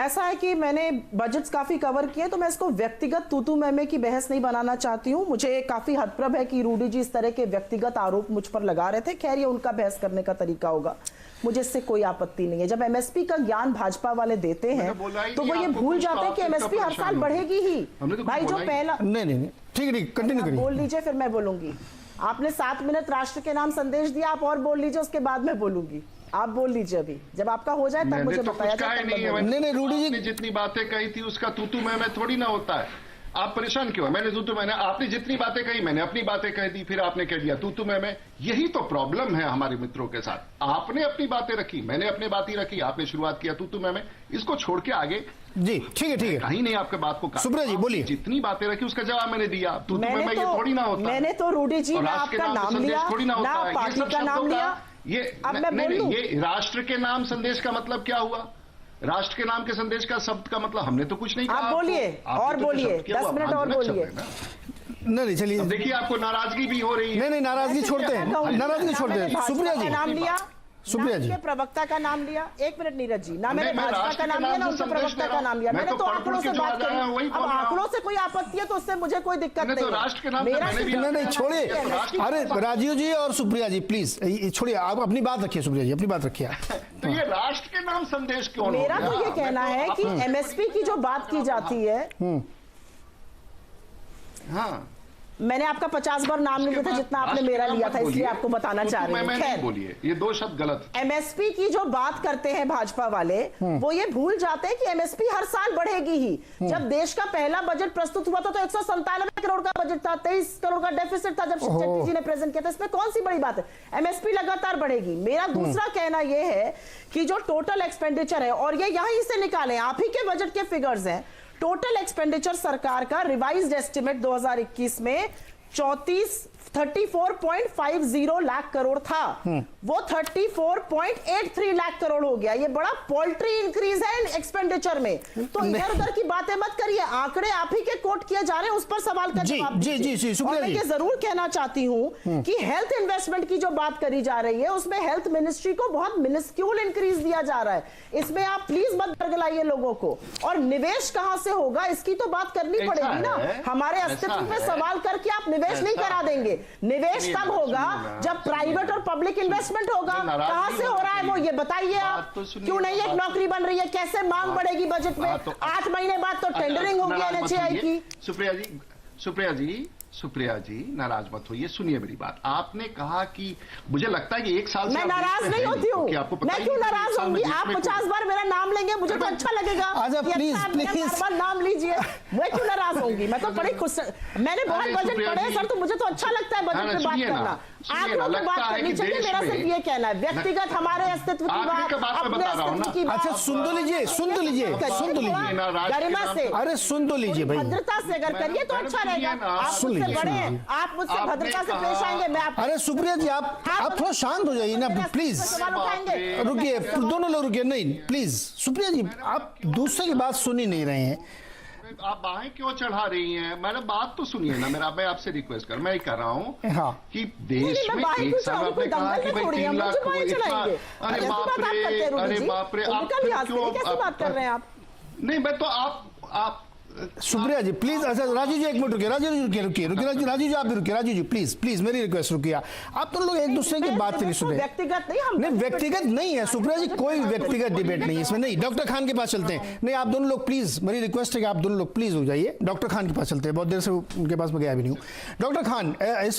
ऐसा है कि मैंने बजट्स काफी कवर किए, तो मैं इसको व्यक्तिगत तूतू मैमे की बहस नहीं बनाना चाहती हूं। मुझे काफी हतप्रभ है कि रूडी जी इस तरह के व्यक्तिगत आरोप मुझ पर लगा रहे थे। खैर ये उनका बहस करने का तरीका होगा, मुझे इससे कोई आपत्ति नहीं है। जब एमएसपी का ज्ञान भाजपा वाले देते हैं तो वो ये भूल जाते हैं कि एमएसपी हर साल बढ़ेगी ही। भाई जो पहला नहीं ठीक है, कंटिन्यू करिए। बोल लीजिए फिर मैं बोलूंगी। आपने 7 मिनट राष्ट्र के नाम संदेश दिया, आप और बोल लीजिए, उसके बाद मैं बोलूंगी। आप बोल लीजिए, अभी जब आपका हो जाए तब मुझे बताया जाए। नहीं रूडी जी जितनी बातें कही थी उसका तूतू मैं थोड़ी ना होता है। आप परेशान क्यों है? मैंने आपने जितनी बातें कही मैंने अपनी बातें कह दी, फिर आपने कह दिया तूतू मैं। यही तो प्रॉब्लम है हमारे मित्रों के साथ। आपने अपनी बातें रखी, मैंने अपनी बातें रखी, आपने शुरुआत किया तूतू मैं। इसको छोड़ के आगे जी ठीक है कहीं नहीं आपके बात को। सुप्रिया जी बोलिए। जितनी बातें रखी उसका जवाब मैंने दिया। तूतू मैं ये थोड़ी ना होता। मैंने तो रूडी जी ना आपका नाम लिया ना पार्टी का नाम लिया। ये अब मैं बोलूं? ये राष्ट्र के नाम संदेश का मतलब क्या हुआ? राष्ट्र के नाम के संदेश का शब्द का मतलब हमने तो कुछ नहीं कहा। आप बोलिए और बोलिए, 10 मिनट और बोलिए। नहीं चलिए, देखिए आपको नाराजगी भी हो रही है। नहीं नाराजगी छोड़ते हैं, नाराजगी छोड़ते हैं। सुप्रिया जी नाम लिया, सुप्रिया जी के प्रवक्ता का नाम लिया। 1 मिनट नीरज जी, ना मैंने भाजपा का नाम लिया ना उनके प्रवक्ता का नाम लिया। मैंने तो आंकड़ों से बात करी। अब आंकड़ों से कोई आपत्ति है तो उससे मुझे कोई दिक्कत नहीं है। राष्ट्र के नाम नहीं छोड़िए। अरे राजीव जी और सुप्रिया जी प्लीज छोड़िए, आप अपनी बात रखिए। सुप्रिया जी अपनी बात रखिए। तो ये राष्ट्र के नाम संदेश क्यों? मेरा तो ये कहना है कि एमएसपी की जो बात की जाती है, हाँ मैंने आपका 50 बार नाम नहीं लिया था जितना आपने मेरा लिया था, इसलिए आपको बताना चाह रही हूँ। खैर बोलिए, ये 2 शब्द गलत। एमएसपी की जो बात करते हैं भाजपा वाले, वो ये भूल जाते हैं कि एमएसपी हर साल बढ़ेगी ही। जब देश का पहला बजट प्रस्तुत हुआ था तो 197 करोड़ का बजट था, 23 करोड़ का डेफिसिट था जब शेट्टी जी ने प्रेजेंट किया था। इसमें कौन सी बड़ी बात है? एमएसपी लगातार बढ़ेगी। मेरा दूसरा कहना यह है कि जो टोटल एक्सपेंडिचर है, और ये यहीं से निकाले, आप ही के बजट के फिगर्स हैं, टोटल एक्सपेंडिचर सरकार का रिवाइज्ड एस्टिमेट 2021 में 34.50 लाख करोड़ था, वो 34.83 लाख करोड़ हो गया। ये बड़ा पोल्ट्री इंक्रीज है एक्सपेंडिचर में। तो इधर उधर की बातें मत करिए, आंकड़े आप ही के कोट किए जा रहे हैं, उस पर सवाल का जवाब दीजिए। और मैं ये जरूर कहना चाहती हूं कि हेल्थ इन्वेस्टमेंट की जो बात करी जा रही है उसमें हेल्थ मिनिस्ट्री को बहुत मिनिस्क्यूल इंक्रीज दिया जा रहा है। इसमें आप प्लीज मत बरगलाइए लोगों को। और निवेश कहां से होगा इसकी तो बात करनी पड़ेगी ना। हमारे अस्तित्व पे सवाल करके आप निवेश नहीं करा देंगे। निवेश तब होगा जब प्राइवेट और पब्लिक इन्वेस्टमेंट होगा। कहां से हो रहा है वो ये बताइए आप। क्यों नहीं एक नौकरी बन रही है? कैसे मांग बढ़ेगी बजट में? 8 महीने बाद तो टेंडरिंग होगी एनएचएआई की। सुप्रिया जी नाराज मत होइए, सुनिए मेरी बात। आपने कहा कि मुझे लगता है कि 1 साल से मैं नाराज नहीं होती हूँ। मैं क्यों नाराज होंगी? आप 50 बार मेरा नाम लेंगे, मुझे तो अच्छा लगेगा। प्लीज नाम लीजिए, मैं क्यों नाराज होंगी? मैं तो बड़ी खुश, मैंने बहुत बजट पढ़े सर, तो मुझे तो अच्छा लगता है बजट पे बात करना। आप लोग तो बात करनी चाहिए। मेरा सिर्फ ये कहना है, व्यक्तिगत हमारे अस्तित्व की बात, अपने अस्तित्व की बात। अच्छा सुन तो लीजिए गरिमा से। अरे सुन तो लीजिए भाई, भद्रता से अगर करिए तो अच्छा रहेगा। आप मुझसे बड़े हैं, आप मुझसे भद्रता से पेश आएंगे। मैं आप अरे सुप्रिया जी आप थोड़ा शांत हो जाइए ना प्लीज। रुकिए, दोनों लोग रुकिए। नहीं प्लीज सुप्रिया जी, आप दूसरे की बात सुन ही नहीं रहे हैं। आप बाहें क्यों चढ़ा रही हैं? मैंने बात तो सुनिए ना। मैं आपसे रिक्वेस्ट कर, मैं कह रहा हूँ कि देश में 1 साल आपने कहा कि भाई 3 लाख। अरे बाप रे, कैसी बात कर रहे हैं आप? नहीं मैं तो आप सुप्रिया जी प्लीज, अच्छा राजू जी एक मिनट रुकिए, राजू जी रुकिए, राजू जी आप भी रुकिए, राजू जी प्लीज मेरी रिक्वेस्ट रुकिए। आप तो लोग एक दूसरे की बात नहीं सुन रहे। व्यक्तिगत नहीं, हम नहीं व्यक्तिगत नहीं है सुप्रिया जी, कोई व्यक्तिगत डिबेट नहीं है इसमें। नहीं, डॉक्टर खान के पास चलते हैं। नहीं, आप दोनों लोग प्लीज, मेरी रिक्वेस्ट है कि आप दोनों लोग प्लीज हो जाइए, डॉक्टर खान के पास चलते हैं। बहुत देर से उनके पास मैं गया भी नहीं हूँ। डॉक्टर खान,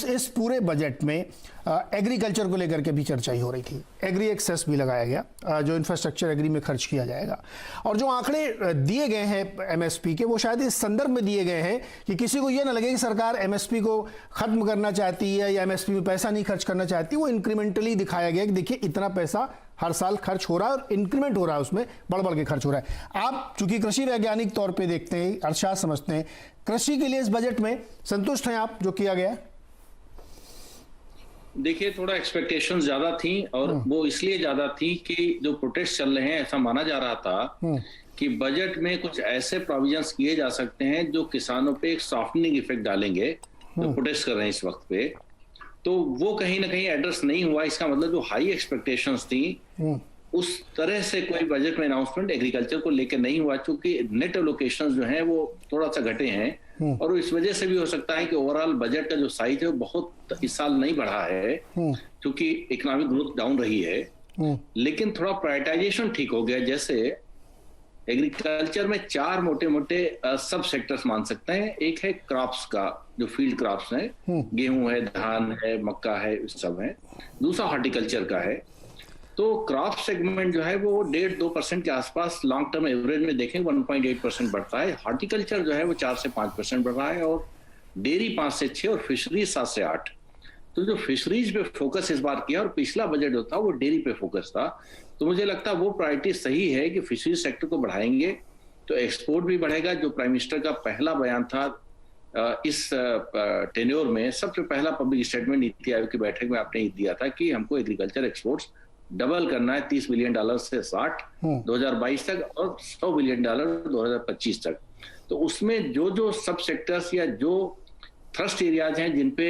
इस पूरे बजट में एग्रीकल्चर को लेकर के भी चर्चा ही हो रही थी। एग्री एक्सेस भी लगाया गया, जो इंफ्रास्ट्रक्चर एग्री में खर्च किया जाएगा, और जो आंकड़े दिए गए हैं एमएसपी के, वो शायद इस संदर्भ में दिए गए हैं कि किसी को यह ना लगे कि सरकार एमएसपी को खत्म करना चाहती है या एमएसपी में पैसा नहीं खर्च करना चाहती। वो इंक्रीमेंटली दिखाया गया कि देखिए इतना पैसा हर साल खर्च हो रहा है और इंक्रीमेंट हो रहा है, उसमें बढ़ बढ़ के खर्च हो रहा है। आप चूंकि कृषि वैज्ञानिक तौर पे देखते हैं, अर्थशास्त्र समझते हैं, कृषि के लिए इस बजट में संतुष्ट हैं आप जो किया गया है? देखिए, थोड़ा एक्सपेक्टेशंस ज्यादा थी, और वो इसलिए ज्यादा थी कि जो प्रोटेस्ट चल रहे हैं, ऐसा माना जा रहा था कि बजट में कुछ ऐसे प्रोविजंस किए जा सकते हैं जो किसानों पे एक सॉफ्टनिंग इफेक्ट डालेंगे, जो प्रोटेस्ट कर रहे हैं इस वक्त पे। तो वो कहीं ना कहीं एड्रेस नहीं हुआ। इसका मतलब जो हाई एक्सपेक्टेशंस थी, उस तरह से कोई बजट में अनाउंसमेंट एग्रीकल्चर को लेकर नहीं हुआ, क्योंकि नेट एलोकेशंस जो हैं वो थोड़ा सा घटे हैं, और इस वजह से भी हो सकता है कि ओवरऑल बजट का जो साइज है वो बहुत इस साल नहीं बढ़ा है, क्योंकि इकोनॉमिक ग्रोथ डाउन रही है। लेकिन थोड़ा प्रायोरिटाइजेशन ठीक हो गया। जैसे एग्रीकल्चर में 4 मोटे मोटे सब सेक्टर्स मान सकते हैं। एक है क्रॉप्स का, जो फील्ड क्रॉप्स हैं, गेहूं है, धान है, मक्का है, सब है। दूसरा हॉर्टिकल्चर का है। तो क्रॉप सेगमेंट जो है वो 1.5-2% के आसपास लॉन्ग टर्म एवरेज में देखें 1.8% बढ़ता है। हॉर्टिकल्चर जो है वो 4 से 5% बढ़ रहा है, और डेयरी 5 से 6 और फिशरीज 7 से 8। तो जो फिशरीज पे फोकस इस बार किया, और पिछला बजट जो था वो डेयरी पे फोकस था, तो मुझे लगता है वो प्रायोरिटी सही है कि फिशरीज सेक्टर को बढ़ाएंगे तो एक्सपोर्ट भी बढ़ेगा। जो प्राइम मिनिस्टर का पहला बयान था इस टेन्योर में, सबसे पहला पब्लिक स्टेटमेंट नीति आयोग की बैठक में आपने दिया था कि हमको एग्रीकल्चर एक्सपोर्ट्स डबल करना है, $30 बिलियन से 60 2022 तक, और $100 बिलियन 2025 तक। तो उसमें जो जो सब सेक्टर्स या जो थ्रस्ट एरियाज हैं जिन पे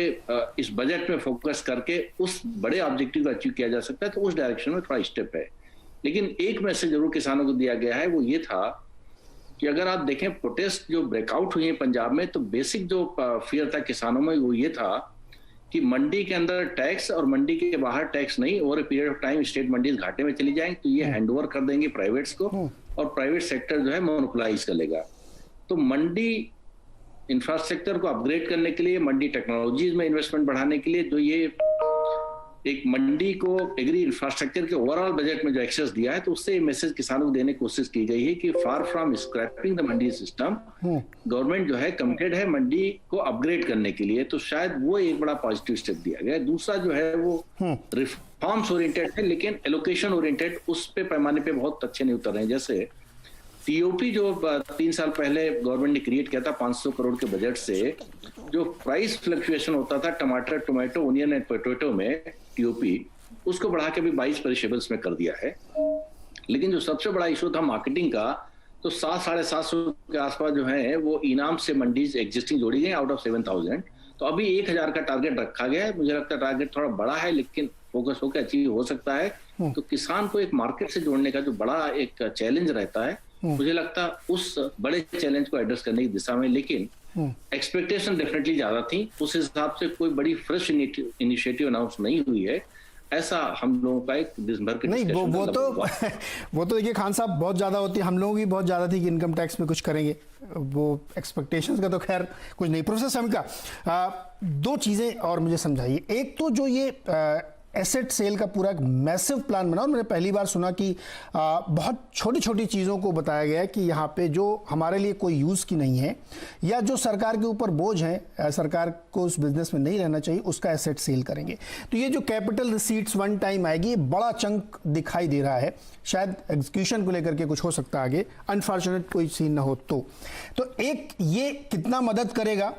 इस बजट में फोकस करके उस बड़े ऑब्जेक्टिव को अचीव किया जा सकता है, तो उस डायरेक्शन में थोड़ा स्टेप है। लेकिन एक मैसेज जरूर किसानों को दिया गया है, वो ये था कि अगर आप देखें प्रोटेस्ट जो ब्रेकआउट हुई है पंजाब में, तो बेसिक जो फियर था किसानों में वो ये था कि मंडी के अंदर टैक्स और मंडी के बाहर टैक्स नहीं, over a period of time state mandis घाटे में चली जाएंगी, तो ये हैंडओवर कर देंगे प्राइवेट्स को, और प्राइवेट सेक्टर जो है मोनोपोलाइज कर लेगा। तो मंडी इंफ्रास्ट्रक्चर को अपग्रेड करने के लिए, मंडी टेक्नोलॉजीज में इन्वेस्टमेंट बढ़ाने के लिए, जो ये एक मंडी को एग्री इंफ्रास्ट्रक्चर के ओवरऑल बजट में जो एक्सेस दिया है, तो उससे मैसेज किसानों को देने की कोशिश की गई है कि far from scrapping the mandi system, government जो है कमिटेड है मंडी को अपग्रेड करने के लिए। तो शायद वो एक बड़ा पॉजिटिव स्टेप दिया गया है। दूसरा जो है वो रिफॉर्म्स ओरिएंटेड है, लेकिन एलोकेशन ओरिएंटेड उस पे पैमाने पे बहुत अच्छे नहीं उतर रहे हैं। जैसे टीओपी जो 3 साल पहले गवर्नमेंट ने क्रिएट किया था 500 करोड़ के बजट से, जो प्राइस फ्लक्चुएशन होता था टमाटर, टोमेटो, ओनियन एंड पोटैटो में टीओपी, उसको बढ़ा के भी 22 पेरिशेबल्स में कर दिया है। लेकिन जो सबसे बड़ा इशू था मार्केटिंग का, तो 700-750 के आसपास जो है वो इनाम से मंडीज एग्जिस्टिंग जोड़ी गई आउट ऑफ 7000। तो अभी 1000 का टारगेट रखा गया है। मुझे लगता है टारगेट थोड़ा बड़ा है, लेकिन फोकस होकर अचीव हो सकता है। तो किसान को एक मार्केट से जोड़ने का जो बड़ा एक चैलेंज रहता है, मुझे लगता है उस बड़े चैलेंज को एड्रेस करने की दिशा में, लेकिन एक्सपेक्टेशन डेफिनेटली ज्यादा थी। उस हिसाब से कोई बड़ी फ्रेश इनिशिएटिव अनाउंस नहीं हुई है, ऐसा हम लोगों का एक दिन भर के नहीं। वो तो देखिए खान साहब, बहुत ज्यादा होती है, हम लोगों की बहुत ज्यादा थी कि इनकम टैक्स में कुछ करेंगे। वो एक्सपेक्टेशंस का तो खैर कुछ नहीं। प्रोफेसर समिका, 2 चीजें और मुझे समझाइए। एक तो जो ये एसेट सेल का पूरा एक मैसिव प्लान बना, और मैंने पहली बार सुना कि बहुत छोटी छोटी चीज़ों को बताया गया कि यहाँ पे जो हमारे लिए कोई यूज़ की नहीं है या जो सरकार के ऊपर बोझ है, सरकार को उस बिजनेस में नहीं रहना चाहिए, उसका एसेट सेल करेंगे। तो ये जो कैपिटल रिसीट्स वन टाइम आएगी, बड़ा चंक दिखाई दे रहा है। शायद एग्जीक्यूशन को लेकर के कुछ हो सकता है आगे, अनफॉर्चुनेट कोई सीन ना हो तो एक ये कितना मदद करेगा,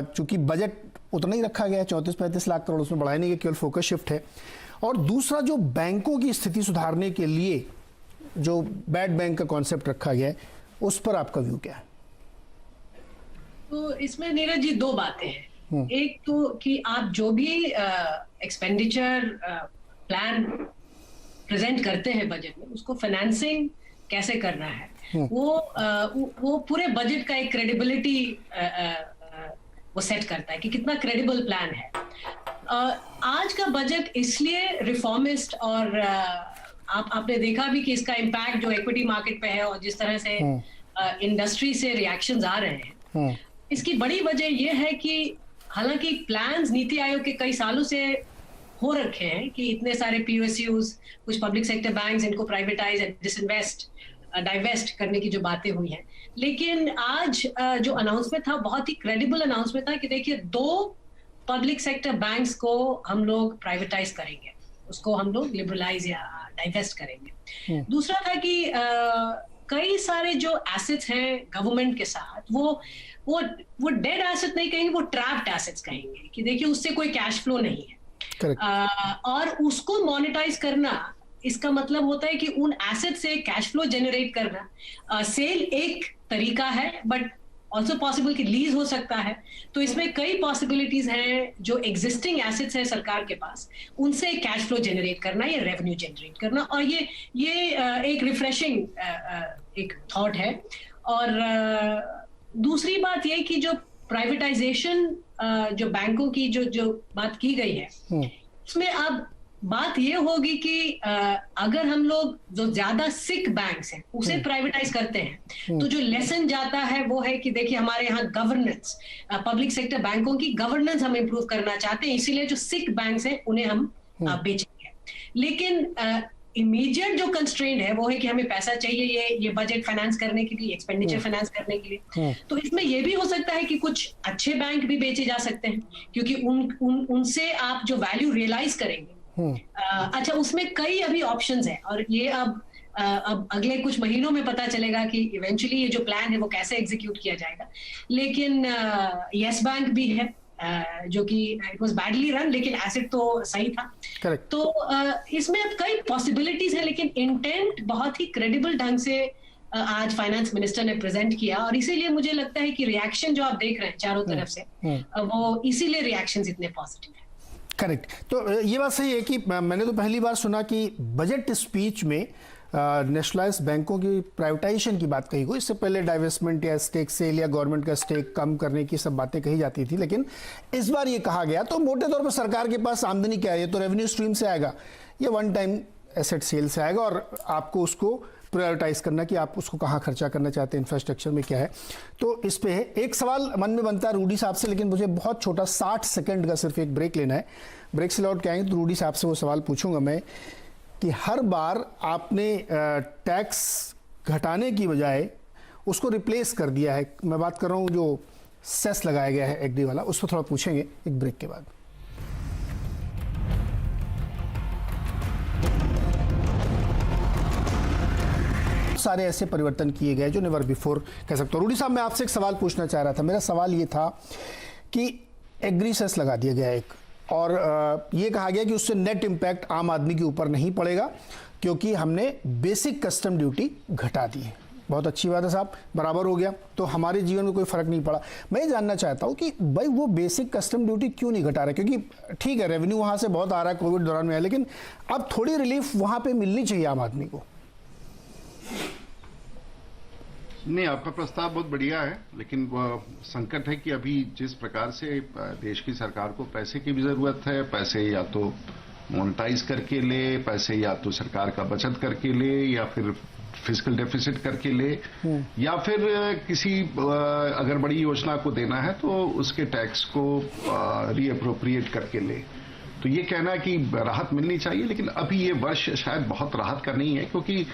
चूंकि बजट उतना ही रखा गया है 34-35 लाख करोड़, उसमें बढ़ाने की केवल फोकस शिफ्ट है। और दूसरा, जो बैंकों की स्थिति सुधारने के लिए जो बैड बैंक का कॉन्सेप्ट रखा गया है, उस पर आपका व्यू क्या है? तो इसमें नीरज जी 2 बातें हैं। एक तो कि आप जो भी एक्सपेंडिचर प्लान प्रेजेंट करते हैं बजट में, उसको फाइनेंसिंग कैसे करना है। वो पूरे बजट का एक क्रेडिबिलिटी वो सेट करता है कि कितना क्रेडिबल प्लान है। आज का बजट इसलिए रिफॉर्मिस्ट और आपने देखा भी कि इसका इम्पैक्ट जो इक्विटी मार्केट पे है और जिस तरह से इंडस्ट्री से रिएक्शंस आ रहे हैं, इसकी बड़ी वजह यह है कि हालांकि प्लान्स नीति आयोग के कई सालों से हो रखे हैं कि इतने सारे पीएसयूज, कुछ पब्लिक सेक्टर बैंक्स, इनको प्राइवेटाइज एंड डिसइन्वेस्ट, डाइवेस्ट करने की जो बातें हुई हैं, लेकिन आज जो अनाउंसमेंट था बहुत ही क्रेडिबल अनाउंसमेंट था कि देखिए 2 पब्लिक सेक्टर बैंक्स को हम लोग प्राइवेटाइज करेंगे, उसको हम लोग लिबरलाइज या डाइवेस्ट करेंगे। दूसरा था कि कई सारे जो एसेट्स हैं गवर्नमेंट के साथ वो डेड एसेट नहीं कहेंगे, वो ट्रैप्ड एसेट्स कहेंगे कि देखिए उससे कोई कैश फ्लो नहीं है। और उसको मोनेटाइज करना, इसका मतलब होता है कि उन एसेट से कैश फ्लो जनरेट करना। सेल एक तरीका है, बट ऑल्सो पॉसिबल कि लीज हो सकता है। तो इसमें कई पॉसिबिलिटीज हैं, जो एग्जिस्टिंग एसेट्स है सरकार के पास, उनसे कैश फ्लो जनरेट करना या रेवेन्यू जनरेट करना। और ये एक रिफ्रेशिंग एक थॉट है। और दूसरी बात ये कि जो प्राइवेटाइजेशन जो बैंकों की जो बात की गई है, उसमें अब बात ये होगी कि अगर हम लोग जो ज्यादा सिक बैंक्स हैं उसे प्राइवेटाइज करते हैं, तो जो लेसन जाता है वो है कि देखिए हमारे यहाँ गवर्नेंस, पब्लिक सेक्टर बैंकों की गवर्नेंस हम इंप्रूव करना चाहते हैं, इसीलिए जो सिक बैंक्स हैं उन्हें हम बेचेंगे। लेकिन इमीडिएट जो कंस्ट्रेंट है वो है कि हमें पैसा चाहिए ये बजट फाइनेंस करने के लिए, एक्सपेंडिचर फाइनेंस करने के लिए। तो इसमें ये भी हो सकता है कि कुछ अच्छे बैंक भी बेचे जा सकते हैं, क्योंकि उनसे आप जो वैल्यू रियलाइज करेंगे। अच्छा, उसमें कई अभी ऑप्शंस हैं और ये अब अगले कुछ महीनों में पता चलेगा कि इवेंचुअली ये जो प्लान है वो कैसे एग्जीक्यूट किया जाएगा। लेकिन यस बैंक भी है, जो कि इट वाज बैडली रन, लेकिन एसेट तो सही था। Correct. तो इसमें अब कई पॉसिबिलिटीज है, लेकिन इंटेंट बहुत ही क्रेडिबल ढंग से आज फाइनेंस मिनिस्टर ने प्रेजेंट किया, और इसीलिए मुझे लगता है कि रिएक्शन जो आप देख रहे हैं चारों तरफ से, वो इसीलिए रिएक्शंस इतने पॉजिटिव है। करेक्ट। तो ये बात सही है कि मैंने तो पहली बार सुना कि बजट स्पीच में नेशनलाइज्ड बैंकों की प्राइवेटाइजेशन की बात कही गई। इससे पहले डाइवेस्टमेंट या स्टेक सेल या गवर्नमेंट का स्टेक कम करने की सब बातें कही जाती थी, लेकिन इस बार ये कहा गया। तो मोटे तौर पर सरकार के पास आमदनी क्या है? ये तो रेवेन्यू स्ट्रीम से आएगा, ये वन टाइम एसेट सेल से आएगा, और आपको उसको प्रायोरिटाइज करना कि आप उसको कहाँ खर्चा करना चाहते हैं, इंफ्रास्ट्रक्चर में क्या है। तो इस पे है एक सवाल मन में बनता है रूडी साहब से, लेकिन मुझे बहुत छोटा 60 सेकंड का सिर्फ एक ब्रेक लेना है। ब्रेक से लौट के आएंगे तो रूडी साहब से वो सवाल पूछूंगा मैं कि हर बार आपने टैक्स घटाने की बजाय उसको रिप्लेस कर दिया है। मैं बात कर रहा हूँ जो सेस लगाया गया है एग्री वाला, उस पर थोड़ा पूछेंगे एक ब्रेक के बाद। सारे ऐसे परिवर्तन किए गए जो नेवर बिफोर कह सकते हो। रूडी साहब, मैं आपसे एक सवाल पूछना चाह रहा था। मेरा सवाल ये था कि एग्री सेस लगा दिया गया एक, और ये कहा गया कि उससे नेट इम्पैक्ट आम आदमी के ऊपर नहीं पड़ेगा क्योंकि हमने बेसिक कस्टम ड्यूटी घटा दी है। बहुत अच्छी बात है साहब, बराबर हो गया, तो हमारे जीवन में कोई फर्क नहीं पड़ा। मैं ये जानना चाहता हूँ कि भाई वो बेसिक कस्टम ड्यूटी क्यों नहीं घटा रहे? क्योंकि ठीक है रेवेन्यू वहाँ से बहुत आ रहा है कोविड दौरान में है, लेकिन अब थोड़ी रिलीफ वहाँ पर मिलनी चाहिए आम आदमी को। नहीं, आपका प्रस्ताव बहुत बढ़िया है, लेकिन वह संकट है कि अभी जिस प्रकार से देश की सरकार को पैसे की भी जरूरत है, पैसे या तो मोनेटाइज करके ले, पैसे या तो सरकार का बचत करके ले, या फिर फिस्कल डेफिसिट करके ले, या फिर किसी अगर बड़ी योजना को देना है तो उसके टैक्स को रीअप्रोप्रिएट करके ले। तो ये कहना कि राहत मिलनी चाहिए, लेकिन अभी ये वर्ष शायद बहुत राहत का नहीं है, क्योंकि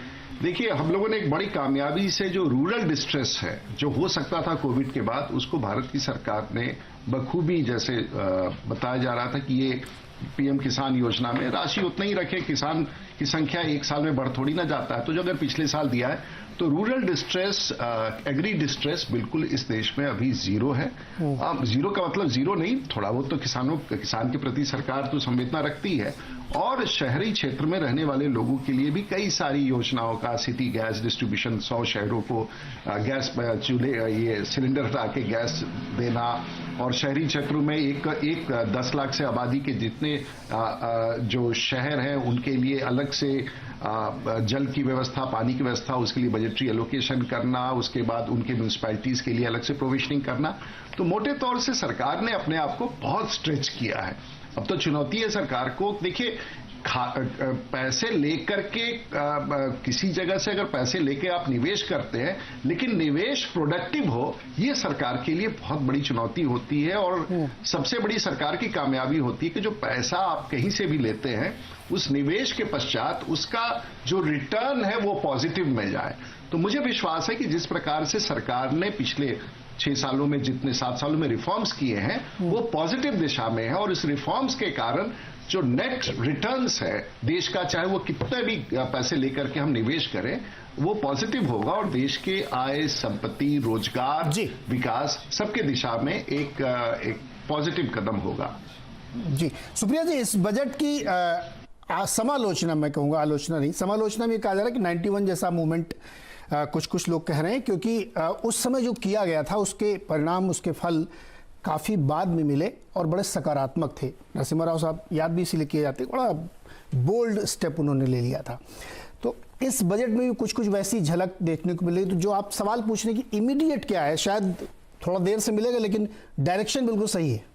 देखिए हम लोगों ने एक बड़ी कामयाबी से जो रूरल डिस्ट्रेस है जो हो सकता था कोविड के बाद, उसको भारत की सरकार ने बखूबी, जैसे बताया जा रहा था कि ये पीएम किसान योजना में राशि उतना ही रखे, किसान की संख्या एक साल में बढ़ थोड़ी ना जाता है, तो जो अगर पिछले साल दिया है तो रूरल डिस्ट्रेस, एग्री डिस्ट्रेस बिल्कुल इस देश में अभी जीरो है। जीरो का मतलब जीरो नहीं, थोड़ा बहुत तो किसान के प्रति सरकार तो संवेदना रखती है, और शहरी क्षेत्र में रहने वाले लोगों के लिए भी कई सारी योजनाओं का, सिटी गैस डिस्ट्रीब्यूशन, 100 शहरों को गैस चूल्हे, ये सिलेंडर हटा के गैस देना, और शहरी क्षेत्रों में एक 10 लाख से आबादी के जितने जो शहर हैं उनके लिए अलग से जल की व्यवस्था, पानी की व्यवस्था, उसके लिए बजटरी एलोकेशन करना, उसके बाद उनके म्यूनिसिपैलिटीज के लिए अलग से प्रोविजनिंग करना। तो मोटे तौर से सरकार ने अपने आप को बहुत स्ट्रेच किया है। अब तो चुनौती है सरकार को। देखिए, पैसे लेकर के किसी जगह से अगर पैसे लेके आप निवेश करते हैं लेकिन निवेश प्रोडक्टिव हो, ये सरकार के लिए बहुत बड़ी चुनौती होती है। और सबसे बड़ी सरकार की कामयाबी होती है कि जो पैसा आप कहीं से भी लेते हैं उस निवेश के पश्चात उसका जो रिटर्न है वो पॉजिटिव में जाए। तो मुझे विश्वास है कि जिस प्रकार से सरकार ने पिछले 6 सालों में जितने 7 सालों में रिफॉर्म्स किए हैं वो पॉजिटिव दिशा में है, और इस रिफॉर्म्स के कारण जो नेट रिटर्न्स है देश का, चाहे वो कितने भी पैसे लेकर के हम निवेश करें, वो पॉजिटिव होगा और देश के आय, संपत्ति, रोजगार, विकास सबके दिशा में एक पॉजिटिव कदम होगा। जी सुप्रिया जी, इस बजट की समालोचना, मैं कहूँगा आलोचना नहीं, समालोचना में कहा जा रहा है कि 91 जैसा मूवमेंट कुछ लोग कह रहे हैं, क्योंकि उस समय जो किया गया था उसके परिणाम, उसके फल काफ़ी बाद में मिले और बड़े सकारात्मक थे। नरसिम्हा राव साहब याद भी इसीलिए किए जाते, बड़ा बोल्ड स्टेप उन्होंने ले लिया था। तो इस बजट में भी कुछ वैसी झलक देखने को मिली। तो जो आप सवाल पूछने की इमीडिएट क्या है, शायद थोड़ा देर से मिलेगा लेकिन डायरेक्शन बिल्कुल सही है।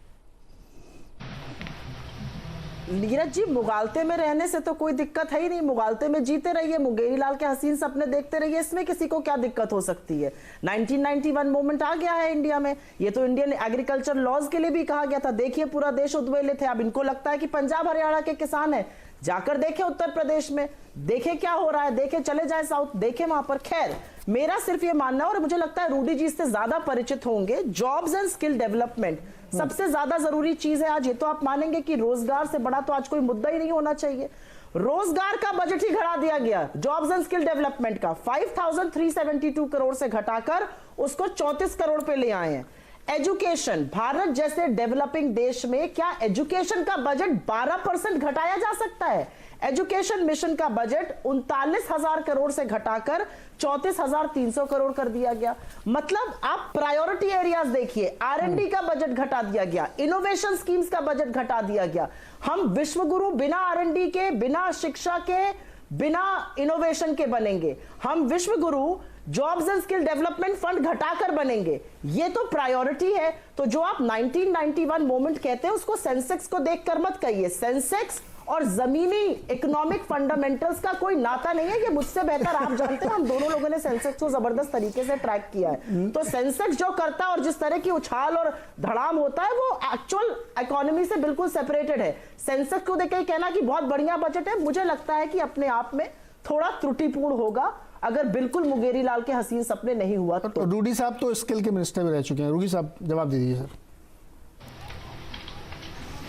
नीरज जी, मुगालते में रहने से तो कोई दिक्कत है ही नहीं। मुगालते में जीते रहिए, मुंगेरी लाल के हसीन सपने देखते रहिए, इसमें किसी को क्या दिक्कत हो सकती है। 1991 मूवमेंट आ गया है इंडिया में। ये तो इंडियन एग्रीकल्चर लॉज के लिए भी कहा गया था। देखिए, पूरा देश उद्वेलित थे। अब इनको लगता है कि पंजाब हरियाणा के किसान है, जाकर देखे उत्तर प्रदेश में, देखे क्या हो रहा है, देखे चले जाए साउथ, देखे वहां पर। खैर, मेरा सिर्फ ये मानना है, और मुझे लगता है रूडी जी इससे ज्यादा परिचित होंगे, जॉब्स एंड स्किल डेवलपमेंट सबसे ज्यादा जरूरी चीज है आज। ये तो आप मानेंगे कि रोजगार से बड़ा तो आज कोई मुद्दा ही नहीं होना चाहिए। रोजगार का बजट ही घटा दिया गया, जॉब्स एंड स्किल डेवलपमेंट का 5372 करोड़ से घटाकर उसको 34 करोड़ पे ले आए हैं। एजुकेशन, भारत जैसे डेवलपिंग देश में क्या एजुकेशन का बजट 12% घटाया जा सकता है? एजुकेशन मिशन का बजट 39,000 करोड़ से घटाकर 34,300 करोड़ कर दिया गया। मतलब आप प्रायोरिटी एरियाज देखिए, R&D का बजट घटा दिया गया, इनोवेशन स्कीम्स का बजट घटा दिया गया। हम विश्वगुरु बिना R&D के, बिना शिक्षा के, बिना इनोवेशन के बनेंगे। हम विश्वगुरु jobs and skill development fund घटाकर बनेंगे। ये तो प्रायोरिटी है। तो जो आप 1991 मोमेंट कहते हैं उसको सेंसेक्स को देखकर मत कहिए। सेंसेक्स और जमीनी इकोनॉमिक फंडामेंटल्स का कोई नाता नहीं है। ये मुझसे बेहतर आप जानते हैं, हम दोनों लोगों ने सेंसेक्स को जबरदस्त तरीके से ट्रैक किया है। तो सेंसेक्स जो करता है और जिस तरह की उछाल और धड़ाम होता है वो एक्चुअल इकोनॉमी से बिल्कुल सेपरेटेड है। सेंसेक्स को देख के कहना कि बहुत बढ़िया बजट है, मुझे लगता है कि अपने आप में थोड़ा त्रुटिपूर्ण होगा, अगर बिल्कुल मुंगेरी लाल के हसीन सपने नहीं हुआ तो। रूडी साहब तो स्किल के मिनिस्टर में रह चुके हैं। रूडी साहब जवाब दे दीजिए सर।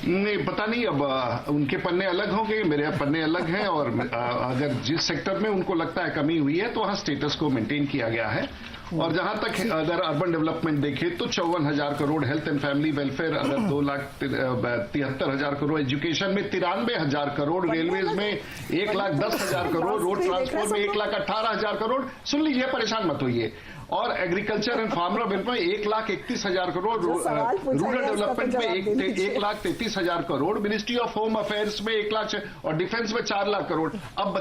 नहीं, पता नहीं, अब उनके पन्ने अलग होंगे, मेरे पन्ने अलग हैं। और अगर जिस सेक्टर में उनको लगता है कमी हुई है तो वहां स्टेटस को मेंटेन किया गया है। और जहां तक अगर अर्बन डेवलपमेंट देखें तो 54,000 crore, health and family welfare अगर 2,73,000 करोड़, एजुकेशन में 93,000 करोड़, रेलवेज में 1,10,000 करोड़, रोड ट्रांसपोर्ट में 1,18,000 करोड़। सुन लीजिए, परेशान मत होइए। और एग्रीकल्चर एंड फार्मर वेलफेयर में 1,31,000 करोड़, रूरल डेवलपमेंट में 1,33,000 crore, ministry of home affairs में 1 लाख और डिफेंस में 4 लाख करोड़। अब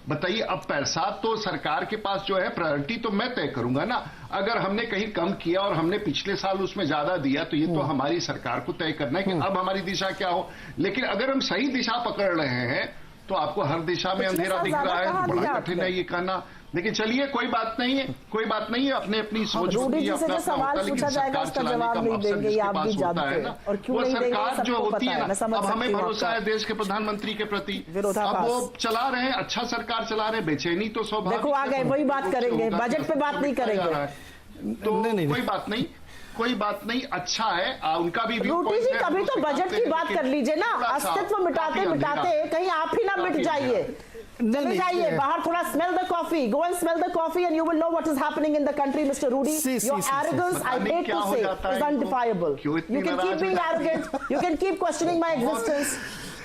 बताइए अब पैसा तो सरकार के पास जो है, प्रायोरिटी तो मैं तय करूंगा ना। अगर हमने कहीं कम किया और हमने पिछले साल उसमें ज्यादा दिया तो ये तो हमारी सरकार को तय करना है कि अब हमारी दिशा क्या हो। लेकिन अगर हम सही दिशा पकड़ रहे हैं तो आपको हर दिशा में अंधेरा दिख रहा है, बड़ा कठिन है ये कहना। लेकिन चलिए, कोई बात नहीं है, कोई बात नहीं है, अपने अपनी सोच होती है, अपना अपना होता है। लेकिन सरकार चलाने का अवसर जिसके पास होता है ना, वो सरकार जो होती है ना, अब हमें भरोसा है देश के प्रधानमंत्री के प्रति, अब वो चला रहे हैं, अच्छा सरकार चला रहे हैं। बेचैनी तो स्वाभाविक, देखो आ गए, वही बात करेंगे, बजट पे बात नहीं करेंगे। तो कोई बात नहीं, अच्छा है, उनका भी व्यू पॉइंट है। कभी तो बजट की बात कर लीजिए ना। अस्तित्व मिटाते मिटाते कहीं आप ही ना मिट जाइए। चले जाइए बाहर, थोड़ा smell the coffee, go and smell the coffee and you will know what is happening in the country mister Rudy. Your arrogance, I hate to say, is undefinable. You can keep being arrogant, you can keep questioning my existence.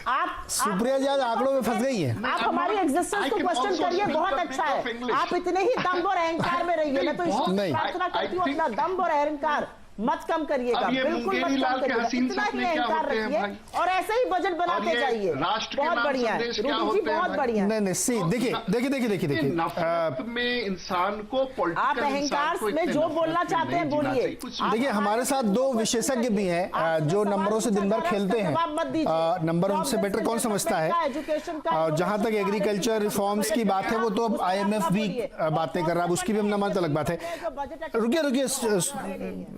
आप सुप्रिया जी आज आंकड़ों में फंस गई हैं। आप हमारी existence को क्वेश्चन करिए, बहुत अच्छा है। आप इतने ही दम और अहंकार में रहिए। मैं तो प्रार्थना करती हूँ अपना दम और अहंकार मत कम करिएगा, अब ये बिल्कुल मत मुंगेरी कम लाल के करिएगा, हसीन इतना ही सपने क्या अहंकार होते हैं रखिए भाई? और ऐसे ही बजट और बनाते ये जाइए। राष्ट्र के बहुत नाम बढ़िया है संदेश क्या रूबी जी, होते हैं बहुत भाई? बढ़िया। नहीं नहीं सी देखिए नफरत में इंसान को आप पॉलिटिकल अहंकार में जो बोलना चाहते हैं बोलिए। देखिए हमारे साथ दो विशेषज्ञ भी हैं जो नंबरों से दिन भर खेलते हैं, नंबर उनसे बेटर कौन समझता है। जहां तक एग्रीकल्चर रिफॉर्म्स की बात है वो तो अब IMF भी बातें कर रहा है, उसकी भी हम ना मानते, अलग बात है।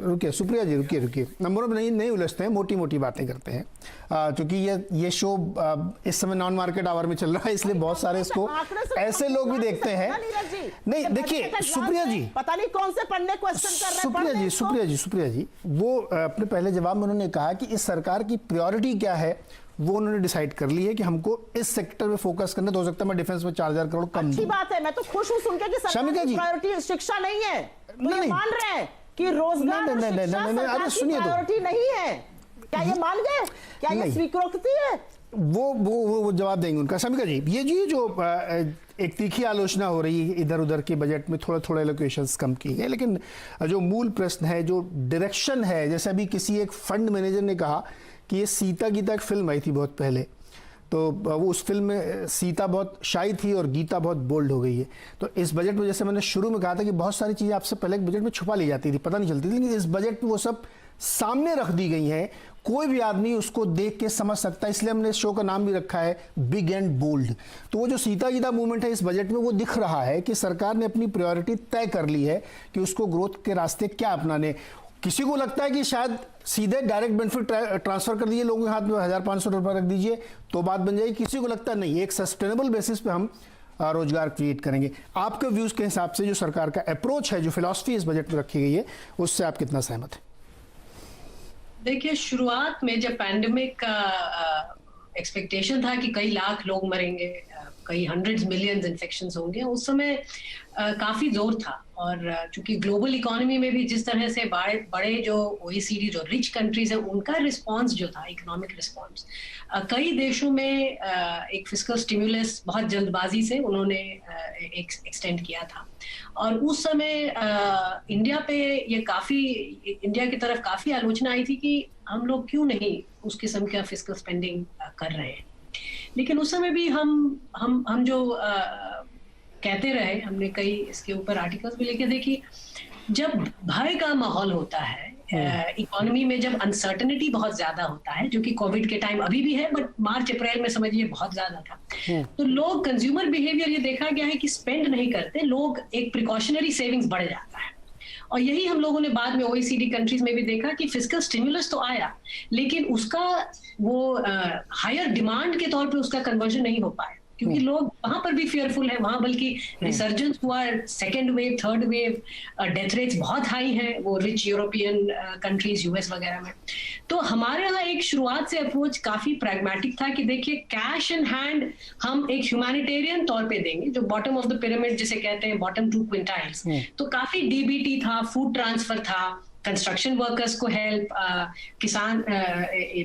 रुकिए सुप्रिया जी, रुकिए नंबरों में नहीं उलझते हैं, मोटी मोटी बातें करते हैं, क्योंकि ये शो इस समय नॉन मार्केट आवर में चल रहा है, इसलिए बहुत सारे इसको ऐसे लोग भी देखते हैं। नहीं देखिए सुप्रिया जी, पता नहीं कौन से पन्ने क्वेश्चन कर रहे हैं सुप्रिया जी वो अपने पहले जवाब में उन्होंने कहा कि इस सरकार की प्रायोरिटी क्या है वो उन्होंने डिसाइड कर ली है कि हमको इस सेक्टर में फोकस करना, तो हो सकता है मैं डिफेंस में 4000 करोड़ कम अच्छी बात है, मैं तो खुश हूं सुन के कि सरकार की प्रायोरिटी शिक्षा नहीं है, तो ये मान रहे हैं कि रोजगार और शिक्षा सरकार की प्रायोरिटी नहीं है। क्या ये मान गए? क्या ये स्वीकृति है? वो जवाब देंगे उनका। शमिका जी, ये जो एक तीखी आलोचना हो रही है इधर उधर के बजट में, थोड़े एलोकेशंस कम की गए, लेकिन जो मूल प्रश्न है, जो डायरेक्शन है, जैसे अभी किसी एक फंड मैनेजर ने कहा कि ये सीता गीता एक फिल्म आई थी बहुत पहले, तो वो उस फिल्म में सीता बहुत शाई थी और गीता बहुत बोल्ड हो गई है। तो इस बजट में, जैसे मैंने शुरू में कहा था कि बहुत सारी चीज़ें आपसे पहले बजट में छुपा ली जाती थी, पता नहीं चलती थी, लेकिन इस बजट में वो सब सामने रख दी गई हैं, कोई भी आदमी उसको देख के समझ सकता है, इसलिए हमने इस शो का नाम भी रखा है बिग एंड बोल्ड। तो वो जो सीता गीता मूवमेंट है इस बजट में, वो दिख रहा है कि सरकार ने अपनी प्रायोरिटी तय कर ली है कि उसको ग्रोथ के रास्ते क्या अपनाने। किसी को लगता है कि शायद सीधे डायरेक्ट बेनिफिट ट्रांसफर कर दीजिए लोगों के हाथ में, 1500 रुपये रख दीजिए तो बात बन जाएगी। किसी को लगता है नहीं, एक सस्टेनेबल बेसिस पे हम रोजगार क्रिएट करेंगे। आपके व्यूज के हिसाब से जो सरकार का अप्रोच है, जो फिलॉसफी इस बजट में रखी गई है, उससे आप कितना सहमत हैं? देखिए, शुरुआत में जब पैंडेमिक का एक्सपेक्टेशन था कि कई लाख लोग मरेंगे, कई हंड्रेड्स मिलियंस इन्फेक्शंस होंगे, उस समय काफी जोर था। और चूंकि ग्लोबल इकोनॉमी में भी जिस तरह से बड़े जो OECD जो रिच कंट्रीज है, उनका रिस्पांस जो था, इकोनॉमिक रिस्पांस, कई देशों में एक फिस्कल स्टिमुलस बहुत जल्दबाजी से उन्होंने एक्सटेंड किया था। और उस समय इंडिया की तरफ काफी आलोचना आई थी कि हम लोग क्यों नहीं उस किस्म का फिस्कल स्पेंडिंग कर रहे हैं। लेकिन उस समय भी हम जो कहते रहे, हमने कई इसके ऊपर आर्टिकल्स भी लिखे थे कि जब भय का माहौल होता है इकोनॉमी में, जब अनसर्टेनिटी बहुत ज्यादा होता है, जो कि कोविड के टाइम अभी भी है, बट मार्च अप्रैल में समझिए बहुत ज्यादा था, तो लोग कंज्यूमर बिहेवियर ये देखा गया है कि स्पेंड नहीं करते, लोग एक प्रिकॉशनरी सेविंग्स बढ़ जाता है। और यही हम लोगों ने बाद में OECD कंट्रीज में भी देखा कि फिस्कल स्टिमुलस तो आया, लेकिन उसका वो हायर डिमांड के तौर पे उसका कन्वर्जन नहीं हो पाया, क्योंकि लोग वहां पर भी फेयरफुल है, वहां बल्कि रिसर्जेंस हुआ, second wave, third wave, death rates बहुत हाई हैं वो रिच यूरोपियन कंट्रीज, US वगैरह में। तो हमारे यहाँ एक शुरुआत से अप्रोच काफी प्रैग्मेटिक था कि देखिए, कैश इन हैंड हम एक ह्यूमैनिटेरियन तौर पे देंगे, जो बॉटम ऑफ द पिरामिड जिसे कहते हैं, बॉटम 2 क्विंटाइल्स, तो काफी DBT था, फूड ट्रांसफर था, कंस्ट्रक्शन वर्कर्स को हेल्प, किसान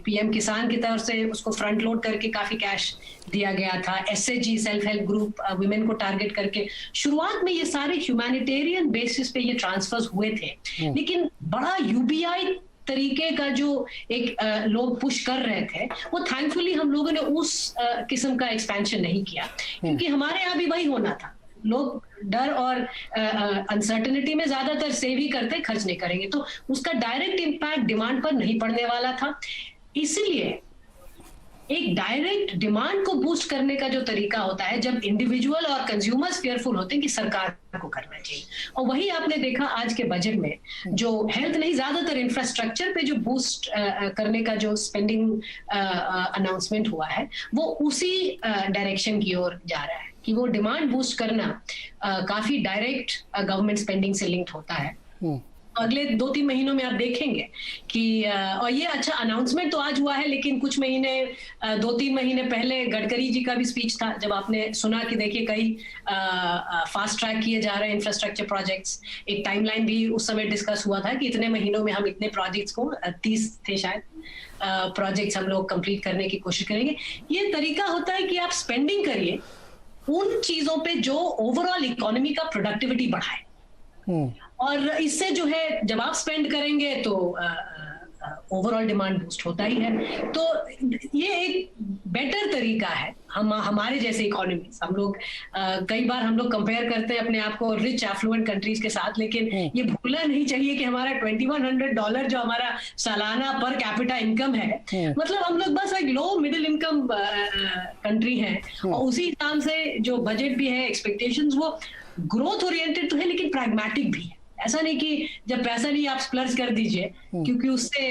PM किसान की तरफ से उसको फ्रंट लोड करके काफी कैश दिया गया था, SHG self help group women को टारगेट करके। शुरुआत में ये सारे ह्यूमैनिटेरियन बेसिस पे ये ट्रांसफर्स हुए थे, लेकिन बड़ा UBI तरीके का जो एक लोग पुश कर रहे थे, वो थैंकफुली हम लोगों ने उस किस्म का एक्सपेंशन नहीं किया, क्योंकि हमारे यहाँ भी वही होना था। लोग डर और अनसर्टेनिटी में ज्यादातर सेव ही करते, खर्च नहीं करेंगे, तो उसका डायरेक्ट इंपैक्ट डिमांड पर नहीं पड़ने वाला था। इसलिए एक डायरेक्ट डिमांड को बूस्ट करने का जो तरीका होता है, जब इंडिविजुअल और कंज्यूमर्स फेयरफुल होते हैं, कि सरकार को करना चाहिए। और वही आपने देखा आज के बजट में, जो हेल्थ नहीं, ज्यादातर इंफ्रास्ट्रक्चर पे जो बूस्ट करने का जो स्पेंडिंग अनाउंसमेंट हुआ है, वो उसी डायरेक्शन की ओर जा रहा है कि वो डिमांड बूस्ट करना काफी डायरेक्ट गवर्नमेंट स्पेंडिंग से लिंक्ड होता है। अगले 2-3 महीनों में आप देखेंगे कि और ये अच्छा अनाउंसमेंट तो आज हुआ है, लेकिन कुछ महीने 2-3 महीने पहले गडकरी जी का भी स्पीच था, जब आपने सुना कि देखिए कई फास्ट ट्रैक किए जा रहे हैं इंफ्रास्ट्रक्चर प्रोजेक्ट्स। एक टाइमलाइन भी उस समय डिस्कस हुआ था कि इतने महीनों में हम इतने प्रोजेक्ट्स को, 30 थे शायद प्रोजेक्ट्स, हम लोग कंप्लीट करने की कोशिश करेंगे। ये तरीका होता है कि आप स्पेंडिंग करिए उन चीजों पे जो ओवरऑल इकोनॉमी का प्रोडक्टिविटी बढ़ाए। और इससे जो है जब आप स्पेंड करेंगे तो ओवरऑल डिमांड बूस्ट होता ही है। तो ये एक बेटर तरीका है हमारे जैसे इकोनॉमीज। हम लोग कई बार हम लोग कंपेयर करते हैं अपने आप को रिच एफ्लुएंट कंट्रीज के साथ, लेकिन ये भूलना नहीं चाहिए कि हमारा $2100 जो हमारा सालाना पर कैपिटा इनकम है, मतलब हम लोग बस एक लो मिडिल इनकम कंट्री है। और उसी हिसाब से जो बजट भी है, एक्सपेक्टेशंस, वो ग्रोथ ओरिएंटेड तो है लेकिन प्रैग्मेटिक भी है। ऐसा नहीं कि जब पैसा नहीं आप स्प्लर्ज कर दीजिए, क्योंकि उससे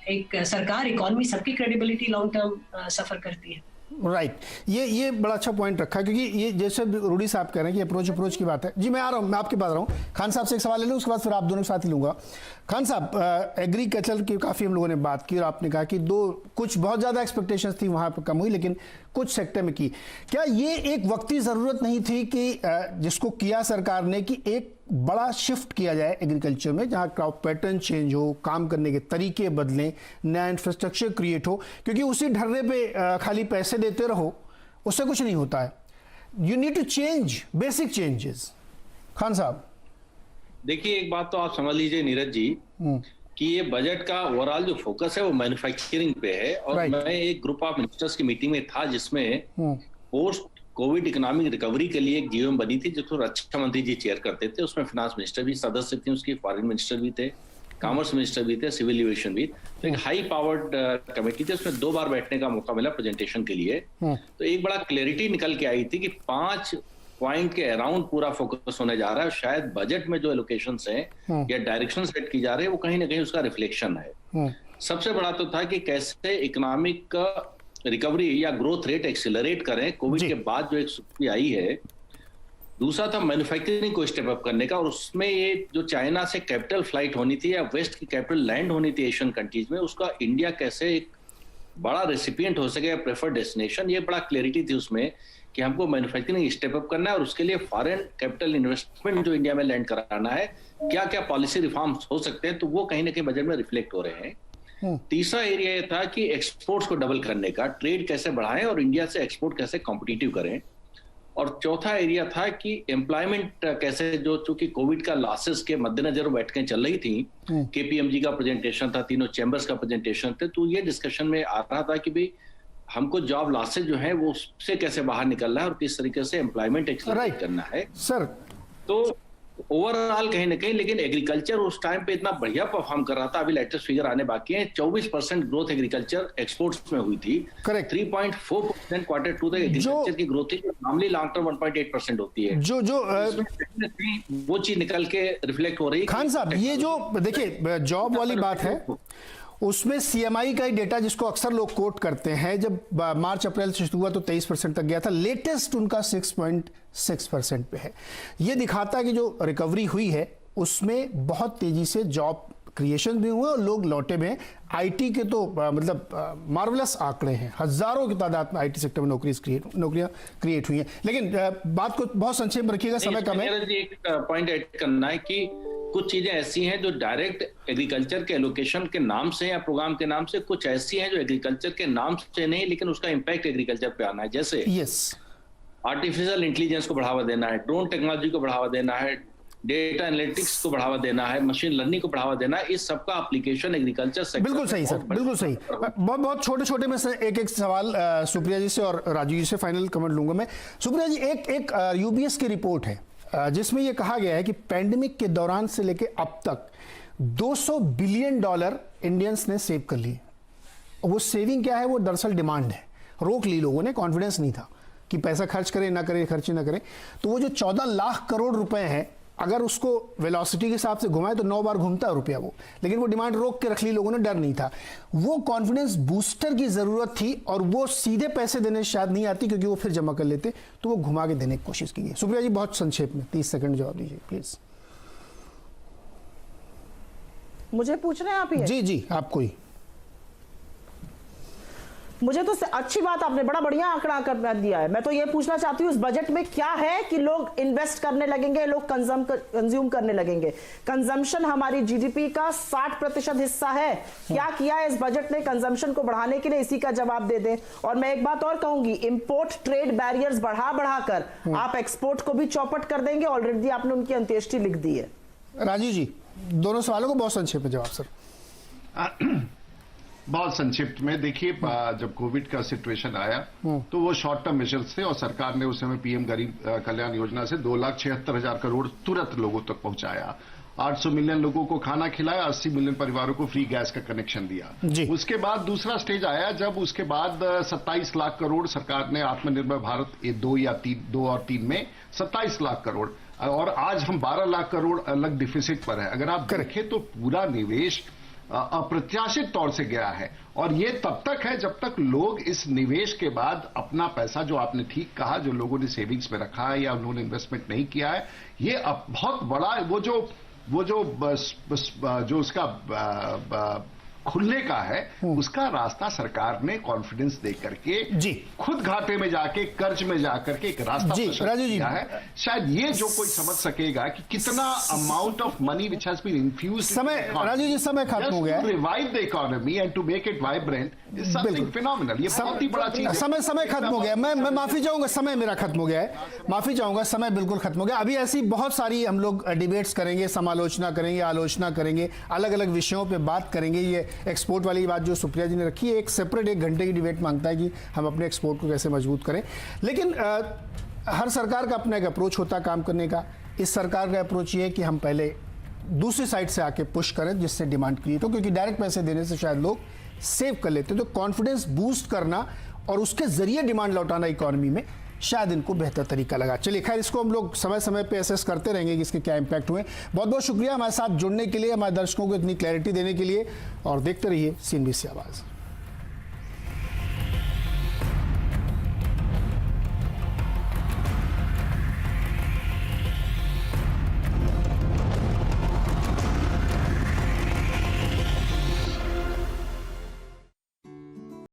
एक सरकार, इकोनॉमी, सबकी क्रेडिबिलिटी लॉन्ग टर्म सफर करती है। राइट ये बड़ा अच्छा पॉइंट रखा, क्योंकि ये जैसे रूडी साहब कह रहे हैं कि अप्रोच की बात है। जी मैं आ रहा हूँ, मैं आपके पास रहा हूँ। खान साहब से एक सवाल ले लूँ, उसके बाद फिर आप दोनों के साथ ही लूँगा। खान साहब, एग्रीकल्चर की काफ़ी हम लोगों ने बात की और आपने कहा कि कुछ बहुत ज़्यादा एक्सपेक्टेशंस थी, वहाँ पर कम हुई, लेकिन कुछ सेक्टर में की। क्या ये एक वक्ती ज़रूरत नहीं थी कि जिसको किया सरकार ने कि एक बड़ा शिफ्ट किया जाए एग्रीकल्चर में, जहाँ क्रॉप पैटर्न चेंज हो, काम करने के तरीके बदलें, नया इंफ्रास्ट्रक्चर क्रिएट हो? क्योंकि उसी ढर्रे पे खाली पैसे देते रहो, उससे कुछ नहीं होता है। You need to change basic changes. Khan Sahab देखिए, एक बात तो आप समझ लीजिए नीरज जी कि ये बजट का ओवरऑल जो फोकस है वो मैन्युफैक्चरिंग पे है। और मैं एक ग्रुप ऑफ मिनिस्टर्स की मीटिंग में था जिसमें पोस्ट कोविड इकोनॉमिक रिकवरी के लिए एक जीओएम बनी थी, जिसको रक्षा मंत्री जी चेयर करते थे। उसमें फाइनेंस मिनिस्टर भी सदस्य थे, उसकी फॉरेन मिनिस्टर भी थे, कॉमर्स मिनिस्टर भी थे, सिविल एविएशन भी। तो एक हाई पावर्ड कमेटी थी, उसमें 2 बार बैठने का मौका मिला प्रेजेंटेशन के लिए। तो एक बड़ा क्लैरिटी निकल के आई थी कि 5 पॉइंट के अराउंड पूरा फोकस होने जा रहा है। शायद बजट में जो एलोकेशंस हैं या डायरेक्शन सेट की जा रही है वो कहीं ना कहीं उसका रिफ्लेक्शन है। सबसे बड़ा तो था कि कैसे इकोनॉमिक रिकवरी या ग्रोथ रेट एक्सेलरेट करें कोविड के बाद जो एक स्थिति आई है। दूसरा था मैन्युफैक्चरिंग को स्टेप अप करने का, और उसमें ये जो चाइना से कैपिटल फ्लाइट होनी थी या वेस्ट की कैपिटल लैंड होनी थी एशियन कंट्रीज में, उसका इंडिया कैसे एक बड़ा रेसिपिएंट हो सके, प्रेफर्ड डेस्टिनेशन। ये बड़ा क्लैरिटी थी उसमें कि हमको मैन्युफैक्चरिंग स्टेप अप करना है और उसके लिए फॉरेन कैपिटल इन्वेस्टमेंट जो इंडिया में लैंड कराना है, क्या क्या पॉलिसी रिफॉर्म्स हो सकते हैं, तो वो कहीं ना कहीं बजट में रिफ्लेक्ट हो रहे हैं। तीसरा एरिया ये था कि एक्सपोर्ट्स को डबल करने का, ट्रेड कैसे बढ़ाएं और इंडिया से एक्सपोर्ट कैसे कॉम्पिटिटिव करें। और चौथा एरिया था कि एम्प्लॉयमेंट कैसे, जो चूंकि कोविड का लॉसेस के मद्देनजर बैठकें चल रही थी, केपीएमजी का प्रेजेंटेशन था, तीनों चैम्बर्स का प्रेजेंटेशन थे, तो ये डिस्कशन में आ रहा था कि भाई हमको जॉब लॉसेस जो है वो उससे कैसे बाहर निकलना है और किस तरीके से एम्प्लॉयमेंट एक्सेलरेट करना है सर। तो ओवरऑल कहीं ना कहीं, लेकिन एग्रीकल्चर उस टाइम पे इतना बढ़िया परफॉर्म कर रहा था। अभी लेटेस्ट फिगर आने बाकी है। 24% ग्रोथ एग्रीकल्चर एक्सपोर्ट्स में हुई थी। करेक्ट। 3.4% Q2 तक एग्रीकल्चर की ग्रोथ थी, नॉर्मली लॉन्ग टर्म 1.8% होती है। जो वो चीज निकल के रिफ्लेक्ट हो रही है। खान साहब, ये जो देखिए जॉब वाली बात है, उसमें सीएमआई का ही डेटा जिसको अक्सर लोग कोट करते हैं, जब मार्च अप्रैल से शुरू हुआ तो 23% तक गया था। लेटेस्ट उनका 6.6% पे है। ये दिखाता है कि जो रिकवरी हुई है उसमें बहुत तेजी से जॉब क्रिएशन भी हुए और लोग लौटे में। आईटी के तो मतलब मार्वलस आंकड़े हैं, हजारों की तादाद में आईटी सेक्टर में नौकरियां क्रिएट हुई हैं। लेकिन बात को बहुत संक्षेप में रखिएगा, समय कम है। एक पॉइंट ऐड करना है कि कुछ चीजें ऐसी हैं जो डायरेक्ट एग्रीकल्चर के एलोकेशन के नाम से या प्रोग्राम के नाम से, कुछ ऐसी हैं जो एग्रीकल्चर के नाम से नहीं लेकिन उसका इंपैक्ट एग्रीकल्चर पे आना है। जैसे आर्टिफिशियल इंटेलिजेंस को बढ़ावा देना है, ड्रोन टेक्नोलॉजी को बढ़ावा देना है, डेटा एनालिटिक्स को बढ़ावा देना है, मशीन लर्निंग को बढ़ावा देना है। इस सबका एप्लीकेशन एग्रीकल्चर सेक्टर। बिल्कुल सही सर, बिल्कुल सही। बहुत छोटे में से एक सवाल सुप्रिया जी से और राजू जी से फाइनल कमेंट लूंगा मैं। सुप्रिया जी, एक यूबीएस की रिपोर्ट है जिसमें यह कहा गया है कि पैंडेमिक के दौरान से लेके अब तक $200 बिलियन इंडियंस ने सेव कर लिए। वो सेविंग क्या है, वो दरअसल डिमांड है। रोक ली लोगों ने, कॉन्फिडेंस नहीं था कि पैसा खर्च करें ना करें, खर्च ना करें। तो वो जो 14 लाख करोड़ रुपए हैं, अगर उसको वेलोसिटी के हिसाब से घुमाए तो 9 बार घूमता है रुपया वो, लेकिन वो डिमांड रोक के रख ली लोगों ने, डर नहीं था। वो कॉन्फिडेंस बूस्टर की जरूरत थी और वो सीधे पैसे देने शायद नहीं आती, क्योंकि वो फिर जमा कर लेते, तो वो घुमा के देने की कोशिश की गई। सुप्रिया जी, बहुत संक्षेप में 30 सेकंड जवाब दीजिए प्लीज। मुझे पूछना है आप ही? जी आपको ही। मुझे तो अच्छी बात, आपने बड़ा बढ़िया आंकड़ा कर दिया है। मैं तो ये पूछना चाहती हूँ इस बजट में क्या है कि लोग इन्वेस्ट करने लगेंगे, लोग कंज्यूम करने लगेंगे। कंजम्पशन हमारी जीडीपी का 60% हिस्सा है। क्या किया है इस बजट ने कंजम्पशन को बढ़ाने के लिए, इसी का जवाब दे दें। और मैं एक बात और कहूंगी, इंपोर्ट ट्रेड बैरियर्स बढ़ाकर आप एक्सपोर्ट को भी चौपट कर देंगे। ऑलरेडी आपने उनकी अंत्येष्टि लिख दी है। राजीव जी, दोनों सवालों को बहुत संक्षेप में जवाब सर। बहुत संक्षिप्त में देखिए, जब कोविड का सिचुएशन आया तो वो शॉर्ट टर्म मेजर्स थे और सरकार ने उस समय पीएम गरीब कल्याण योजना से 2,76,000 करोड़ तुरंत लोगों तक पहुंचाया। 800 मिलियन लोगों को खाना खिलाया, 80 मिलियन परिवारों को फ्री गैस का कनेक्शन दिया। उसके बाद दूसरा स्टेज आया, जब उसके बाद 27 लाख करोड़ सरकार ने आत्मनिर्भर भारत 2 और 3 में 27 लाख करोड़, और आज हम 12 लाख करोड़ अलग डिफिसिट पर है। अगर आप देखें तो पूरा निवेश अप्रत्याशित तौर से गया है, और ये तब तक है जब तक लोग इस निवेश के बाद अपना पैसा, जो आपने ठीक कहा, जो लोगों ने सेविंग्स में रखा है या उन्होंने इन्वेस्टमेंट नहीं किया है, ये अब बहुत बड़ा जो उसका खुलने का है, उसका रास्ता सरकार ने कॉन्फिडेंस दे करके खुद घाटे में जाके, कर्ज में जाकर के एक रास्ता किया है। शायद ये जो कोई समझ सकेगा कि कितना amount of money which has been infused. Rajiv ji, समय खत्म हो गया है। Revive the economy and to make it vibrant is something phenomenal. ये बहुत ही बड़ा चीज है। समय खत्म हो गया। मैं माफी चाहूंगा, समय मेरा खत्म हो गया है। माफी चाहूंगा, समय बिल्कुल खत्म हो गया। अभी ऐसी बहुत सारी हम लोग डिबेट्स करेंगे, समालोचना करेंगे, आलोचना करेंगे, अलग अलग विषयों पे बात करेंगे। ये एक्सपोर्ट वाली बात जो सुप्रिया जी ने रखी है, एक सेपरेट 1 घंटे की डिबेट मांगता है कि हम अपने एक्सपोर्ट को कैसे मजबूत करें। लेकिन हर सरकार का अपना एक अप्रोच होता है काम करने का। इस सरकार का अप्रोच ये है कि हम पहले दूसरी साइड से आके पुश करें, जिससे डिमांड क्रिएट हो, क्योंकि डायरेक्ट पैसे देने से शायद लोग सेव कर लेते हैं। तो कॉन्फिडेंस बूस्ट करना और उसके जरिए डिमांड लौटाना इकोनॉमी में शायद इनको बेहतर तरीका लगा। चलिए, खैर, इसको हम लोग समय समय पे असेस करते रहेंगे कि इसके क्या इंपैक्ट हुए। बहुत बहुत शुक्रिया हमारे साथ जुड़ने के लिए, हमारे दर्शकों को इतनी क्लैरिटी देने के लिए, और देखते रहिए CNBC आवाज़।